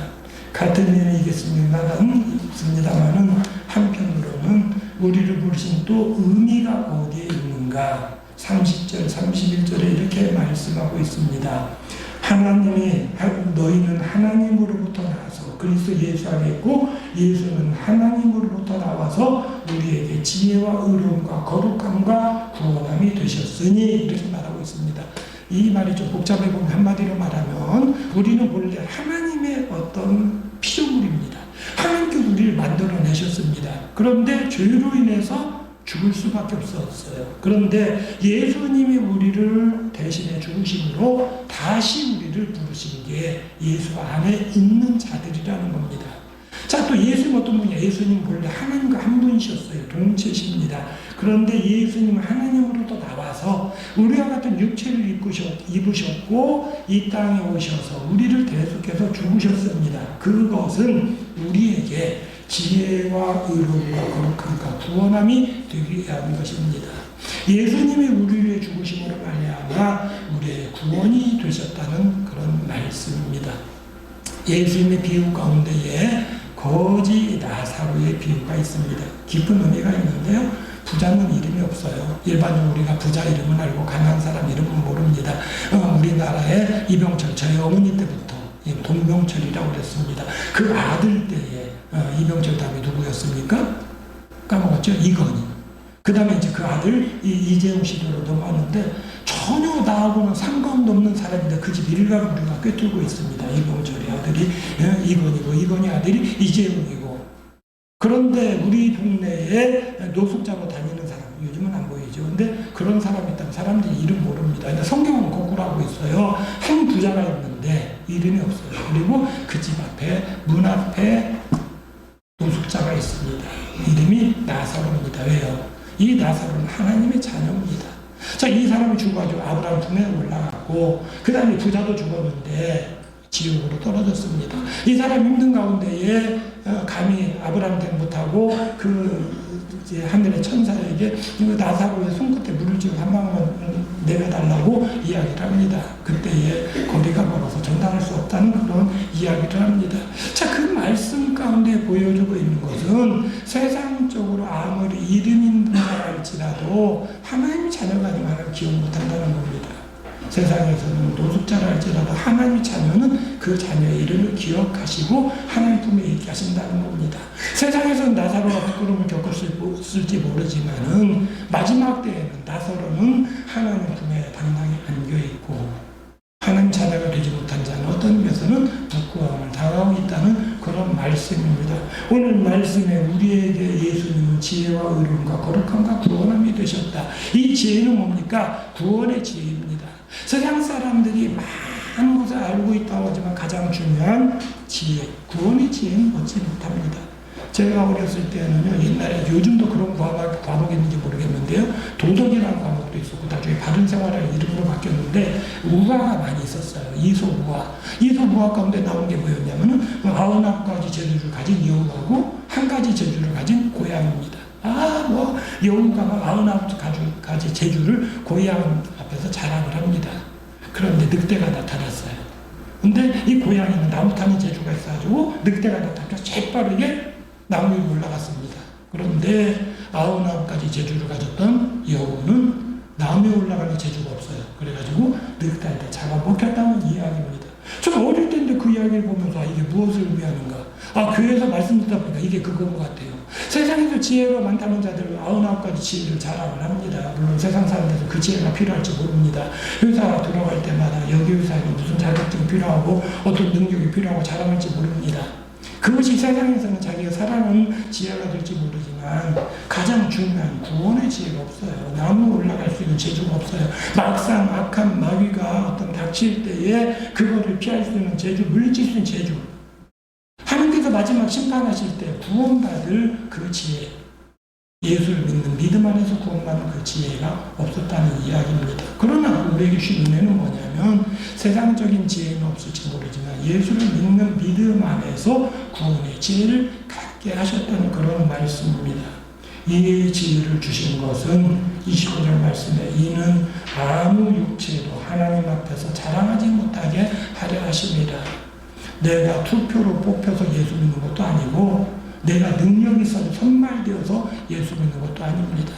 같은 일은 있습니다만은 한편으로는 우리를 부르신 또 의미가 어디에 있는가? 30절, 31절에 이렇게 말씀하고 있습니다. 하나님이 너희는 하나님으로부터 나와서 그리스도 예수 안에 있고 예수는 하나님으로부터 나와서 우리에게 지혜와 의로움과 거룩함과 구원함이 되셨으니 이렇게 말하고 있습니다. 이 말이 좀 복잡해 보면 한마디로 말하면 우리는 본래 하나님의 어떤 피조물입니다. 하나님께서 우리를 만들어내셨습니다. 그런데 죄로 인해서 죽을 수밖에 없었어요. 그런데 예수님이 우리를 대신해 죽으심으로 다시 우리를 부르신 게 예수 안에 있는 자들이라는 겁니다. 자, 또 예수님 어떤 분이냐? 예수님 본래 하나님과 한 분이셨어요. 동체십니다. 그런데 예수님은 하나님으로부터 나와서 우리와 같은 육체를 입으셨고 이 땅에 오셔서 우리를 대속해서 죽으셨습니다. 그것은 우리에게 지혜와 의로움과 거룩함과 구원함이 되기 위한 것입니다. 예수님이 우리를 죽으심으로 말미암아 우리의 구원이 되셨다는 그런 말씀입니다. 예수님의 비유 가운데에 거지 나사로의 비유가 있습니다. 깊은 의미가 있는데요. 부자는 이름이 없어요. 일반적으로 우리가 부자 이름은 알고 가난한 사람 이름은 모릅니다. 우리나라의 이병철 저희 어머니 때부터 동병철이라고 그랬습니다. 그 아들 때에 이병철 다음에 누구였습니까? 까먹었죠? 이건희. 그 다음에 이제 그 아들 이재용 시대로 넘어왔는데 전혀 나하고는 상관도 없는 사람인데 그 집 일가를 우리가 꿰뚫고 있습니다. 이병철의 아들이 이건희고 이건희 아들이 이재용이고. 그런데 우리 동네에 노숙자로 다니는 사람 요즘은 안 보이죠. 근데 그런 사람이 있다면 사람들이 이름 모릅니다. 근데 성경은 거꾸로 하고 있어요. 한 부자가 있는데 이름이 없어요. 그리고 그 집 앞에 문 앞에 노숙자가 있습니다. 이름이 나사로입니다. 왜요? 이 나사로는 하나님의 자녀입니다. 자, 이 사람이 죽어가지고 아브라함 품에 올라갔고 그 다음에 부자도 죽었는데 지옥으로 떨어졌습니다. 이 사람 힘든 가운데에 감히 아브라함 된 못하고 이제 하늘의 천사에게 나사로의 손끝에 물을 쥐고 한 방울만 내려달라고 이야기를 합니다. 그때에 거리가 멀어서 전달할 수 없다는 그런 이야기를 합니다. 자, 그 말씀 가운데 보여주고 있는 것은 세상적으로 아무리 이름 있는 분야일지라도 하나님 자녀가 아니면 기억 못한다는 겁니다. 세상에서는 노숙자라 할지라도 하나님의 자녀는 그 자녀의 이름을 기억하시고 하나님 품에 있게 하신다는 겁니다. 세상에서는 나사로가 부끄러움을 겪었을지 모르지만은 마지막 때에는 나사로는 하나님 품에 당당히 안겨있고 하나님 자녀가 되지 못한 자는 어떤 의미에서는 부끄러움을 당하고 있다는 그런 말씀입니다. 오늘 말씀에 우리에게 예수님은 지혜와 의로움과 거룩함과 구원함이 되셨다. 이 지혜는 뭡니까? 구원의 지혜입니다. 세상 사람들이 많은 것을 알고 있다고 하지만 가장 중요한 지혜, 구원의 지혜는 얻지 못합니다. 제가 어렸을 때는요, 옛날에 요즘도 그런 과목이 있는지 모르겠는데요, 도덕이라는 과목도 있었고 나중에 바른생활이라는 이름으로 바뀌었는데 우화가 많이 있었어요. 이소우화. 이소우화 가운데 나온 게 뭐였냐면은 99가지 재주를 가진 여우하고 한 가지 재주를 가진 고양이입니다. 여우가 99가지 재주를 고양 앞에서 자랑을 합니다. 그런데 늑대가 나타났어요. 근데 이 고양이는 나무 타는 재주가 있어가지고 늑대가 나타나서 재빠르게 나무 위로 올라갔습니다. 그런데 99가지 재주를 가졌던 여우는 나무에 올라가는 재주가 없어요. 그래가지고 늑대한테 잡아먹혔다는 이야기입니다. 저는 어릴 때인데 그 이야기를 보면서 이게 무엇을 의미하는가? 교회에서 말씀 듣다 보니까 이게 그건 것 같아요. 세상에서 지혜가 많다는 자들은 99가지 지혜를 자랑을 합니다. 물론 세상 사람들은 그 지혜가 필요할지 모릅니다. 회사 들어갈 때마다 여기 회사에는 무슨 자격증이 필요하고 어떤 능력이 필요하고 자랑할지 모릅니다. 그것이 세상에서는 자기가 살아가는 지혜가 될지 모르지만 가장 중요한 구원의 지혜가 없어요. 나무에 올라갈 수 있는 재주가 없어요. 막상 악한 마귀가 어떤 닥칠 때에 그거를 피할 수 있는 재주, 물리칠 수 있는 재주, 하나님께서 마지막 심판하실 때 구원받을 그 지혜, 예수를 믿는 믿음 안에서 구원받는 그 지혜가 없었다는 이야기입니다. 그러나 우리에게 주신 은혜는 뭐냐면 세상적인 지혜는 없을지 모르지만 예수를 믿는 믿음 안에서 구원의 지혜를 갖게 하셨다는 그런 말씀입니다. 이 지혜를 주신 것은 25절 말씀에 이는 아무 육체로 하나님 앞에서 자랑하지 못하게 하려 하십니다. 내가 투표로 뽑혀서 예수 믿는 것도 아니고 내가 능력이 있어서 선발되어서 예수 믿는 것도 아닙니다.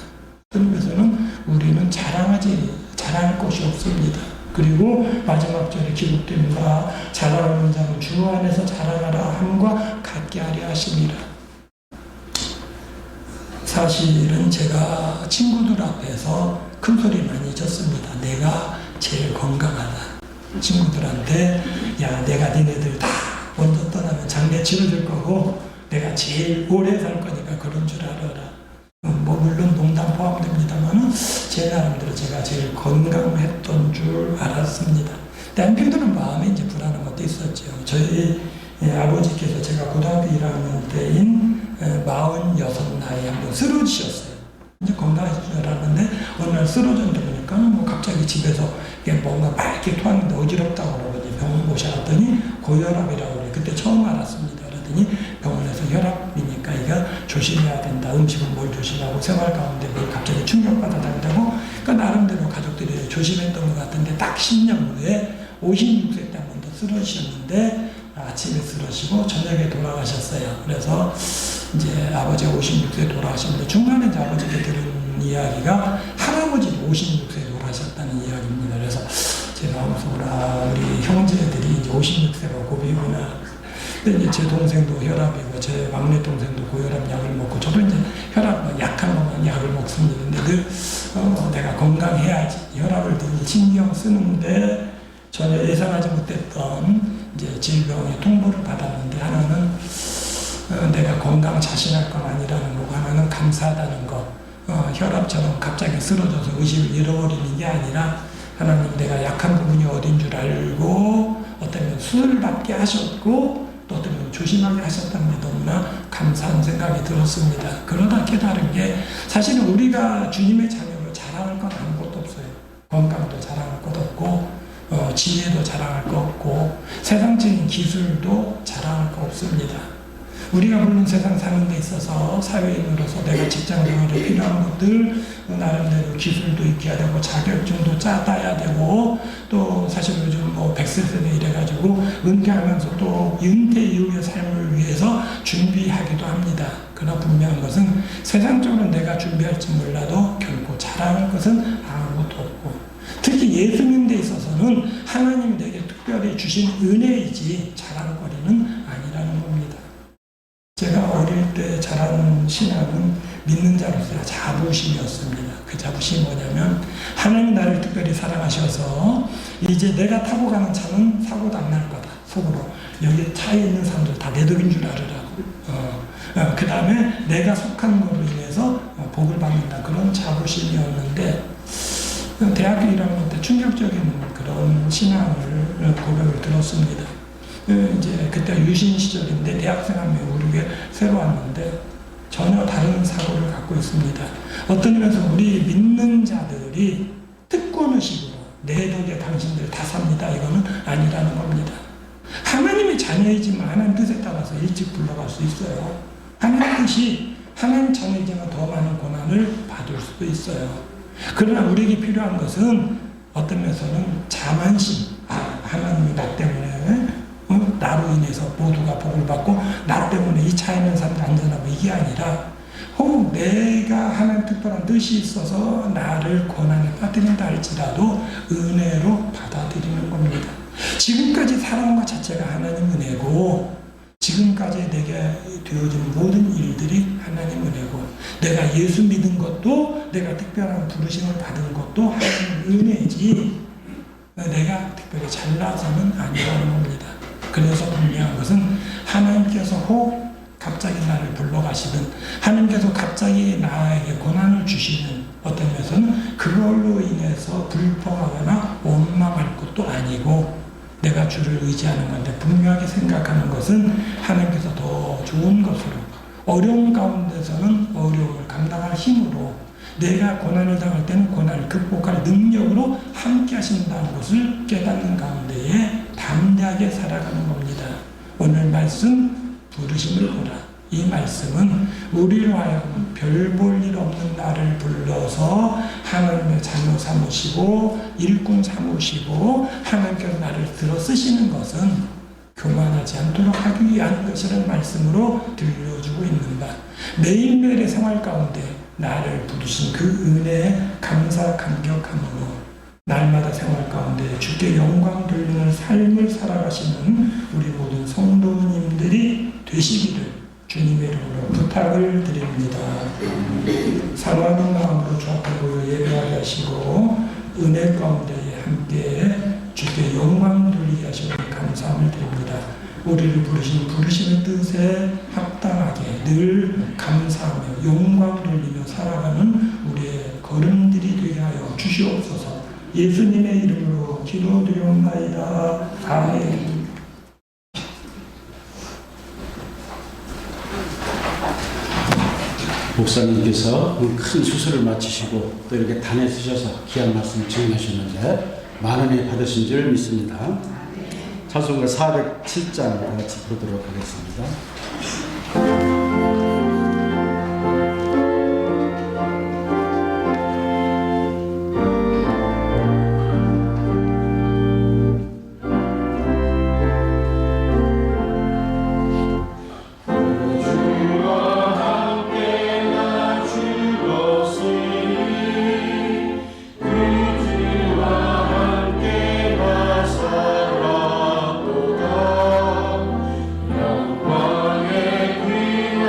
그런 면에서는 우리는 자랑할 것이 없습니다. 그리고 마지막 절에 기록된 바 자랑하는 자는 주 안에서 자랑하라 함과 같게 하려 하심이라. 사실은 제가 친구들 앞에서 큰 소리 많이 쳤습니다. 내가 제일 건강하다. 친구들한테 야 내가 니네들 다 먼저 떠나면 장례 치러줄 거고 내가 제일 오래 살 거니까 그런 줄 알아라. 뭐 물론 농담 포함됩니다만 제 나름대로 제가 제일 건강했던 줄 알았습니다. 근데 한편으로는 마음에 이제 불안한 것도 있었죠. 저희 아버지께서 제가 고등학교 1학년 때인 46 나이에 한번 쓰러지셨어요. 이제 건강하실 줄 알았는데 어느 날 쓰러졌는데 보니까 뭐 갑자기 집에서 뭔가 맑게 토하는데 어지럽다고 그러더니 병원 모셔갔더니 고혈압이라고 그래요. 그때 처음 알았습니다. 그러더니 병원에서 혈압이니까 이거 조심해야 된다. 음식은 뭘 조심하고 생활 가운데 뭘 갑자기 충격받아 다니다고 그러니까 나름대로 가족들이 조심했던 것 같은데 딱 10년 후에 56세 때 한 번 더 쓰러지셨는데 아침에 쓰러지고 저녁에 돌아가셨어요. 그래서 이제 아버지가 56세 돌아가셨는데 중간에 이제 아버지께 들은 이야기가 할아버지도 56세에 돌아가셨다는 이야기입니다. 그래서 제 마음속으로 우리 형제들이 이제 56세가 고비구나. 근데 이제 제 동생도 혈압이고 제 막내 동생도 고혈압 약을 먹고 저도 이제 혈압 약한 것만 약을 먹습니다. 근데 늘 내가 건강해야지 혈압을 늘 신경 쓰는데 전혀 예상하지 못했던 이제 질병의 통보를 받았는데 하나는 내가 건강 자신할 건 아니라는 거고 하나는 감사하다는 거. 혈압처럼 갑자기 쓰러져서 의식을 잃어버리는 게 아니라 하나님 내가 약한 부분이 어딘 줄 알고 어쩌면 수술을 받게 하셨고 또 어쩌면 조심하게 하셨다는 게 너무나 감사한 생각이 들었습니다. 그러다 깨달은 게 사실은 우리가 주님의 자녀로 자랑할 건 아무것도 없어요. 건강도 자랑할 것 없고 지혜도 자랑할 거 없고 세상적인 기술도 자랑할 거 없습니다. 우리가 물론 세상 사는 데 있어서 사회인으로서 내가 직장생활에 필요한 것들 나름대로 기술도 있게 되고 자격증도 따야 되고 또 사실 요즘 뭐 100세 세대 이래가지고 은퇴하면서 또 은퇴 이후의 삶을 위해서 준비하기도 합니다. 그러나 분명한 것은 세상적으로 내가 준비할지 몰라도 결코 자랑할 것은 아무것도 없고 특히 예수님 데 있어서는 하나님이 내게 특별히 주신 은혜이지 자랑거리는 아니라는 겁니다. 제가 어릴 때 자란 신앙은 믿는 자로서의 자부심이었습니다. 그 자부심이 뭐냐면 하나님 나를 특별히 사랑하셔서 이제 내가 타고 가는 차는 사고도 안 날 거다. 속으로 여기 차에 있는 사람들 다 내 덕인 줄 알으라고. 그 다음에 내가 속한 것으로 인해서 복을 받는다. 그런 자부심이었는데 대학교 1학년 때 충격적인 그런 신앙을 고백을 들었습니다. 이제 그때 유신 시절인데 대학생 한 명 우리 교회 새로 왔는데 전혀 다른 사고를 갖고 있습니다. 어떤 면에서 우리 믿는 자들이 특권의식으로 내 덕에 당신들 다 삽니다. 이거는 아니라는 겁니다. 하나님의 자녀이지만 하나님 뜻에 따라서 일찍 불러갈 수 있어요. 하나님 뜻이 하나님 자녀이지만 더 많은 고난을 받을 수도 있어요. 그러나 우리에게 필요한 것은 어떤 면에서는 자만심. 하나님이 나 때문에 나로 인해서 모두가 복을 받고 나 때문에 이 차에 있는 사람들 안전하고 이게 아니라 혹 내가 하나님 특별한 뜻이 있어서 나를 고난에 빠뜨린다 할지라도 은혜로 받아들이는 겁니다. 지금까지 살아온 것 자체가 하나님 은혜고 지금까지 내게 되어진 모든 일들이 하나님 은혜고 내가 예수 믿은 것도 내가 특별한 부르심을 받은 것도 하나님 은혜이지 내가 특별히 잘나서는 아니라는 겁니다. 그래서 분명한 것은 하나님께서 혹 갑자기 나를 불러가시든 하나님께서 갑자기 나에게 고난을 주시는 어떤 면에서는 그걸로 인해서 불평하거나 원망할 것도 아니고 내가 주를 의지하는 건데 분명하게 생각하는 것은 하나님께서 더 좋은 것으로 어려운 가운데서는 어려움을 감당할 힘으로 내가 고난을 당할 때는 고난을 극복할 능력으로 함께 하신다는 것을 깨닫는 가운데에 담대하게 살아가는 겁니다. 오늘 말씀 부르심을 보라. 이 말씀은 우리로 하여금 별 볼 일 없는 나를 불러서 하나님의 자녀 삼으시고 일꾼 삼으시고 하나님께서 나를 들어 쓰시는 것은 교만하지 않도록 하기 위한 것이라는 말씀으로 들려주고 있는 바 매일매일의 생활 가운데 나를 부르신 그 은혜에 감사 감격함으로 날마다 생활 가운데 주께 영광 돌리는 삶을 살아가시는 우리 모든 성도님들이 되시기를 주님의 이름으로 부탁을 드립니다. 사랑하는 마음으로 주 앞에 모여 예배하게 하시고 은혜 가운데 함께 주께 영광 돌리게 하시니 감사함을 드립니다. 우리를 부르신 부르심의 뜻에 합당하게 늘 감사하며 영광 돌리며 살아가는 우리의 걸음들이 되게 하여 주시옵소서. 예수님의 이름으로 기도드리옵나이다. 아멘. 목사님께서 큰 수술을 마치시고 또 이렇게 단에 쓰셔서 귀한 말씀을 증언하셨는데 많은 애 받으신 줄 믿습니다. 찬송가 407장 다 같이 부르도록 하겠습니다. 영광의 귀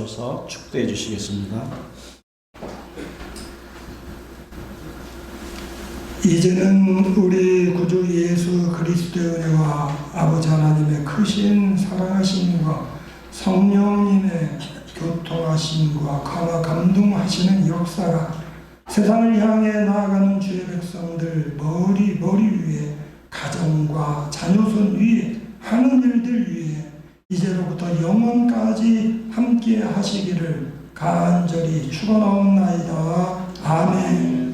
주셔서 축도해 주시겠습니다. 이제는 우리 구주 예수 그리스도의 은혜와 아버지 하나님의 크신 사랑하심과 성령님의 교통하심과 강화 감동하시는 역사가 세상을 향해 나아가는 주의 백성들 머리 위에 가정과 자녀손 위에 하는 일들 위에 이제로부터 영원까지 함께 하시기를 간절히 축원하옵나이다. 아멘.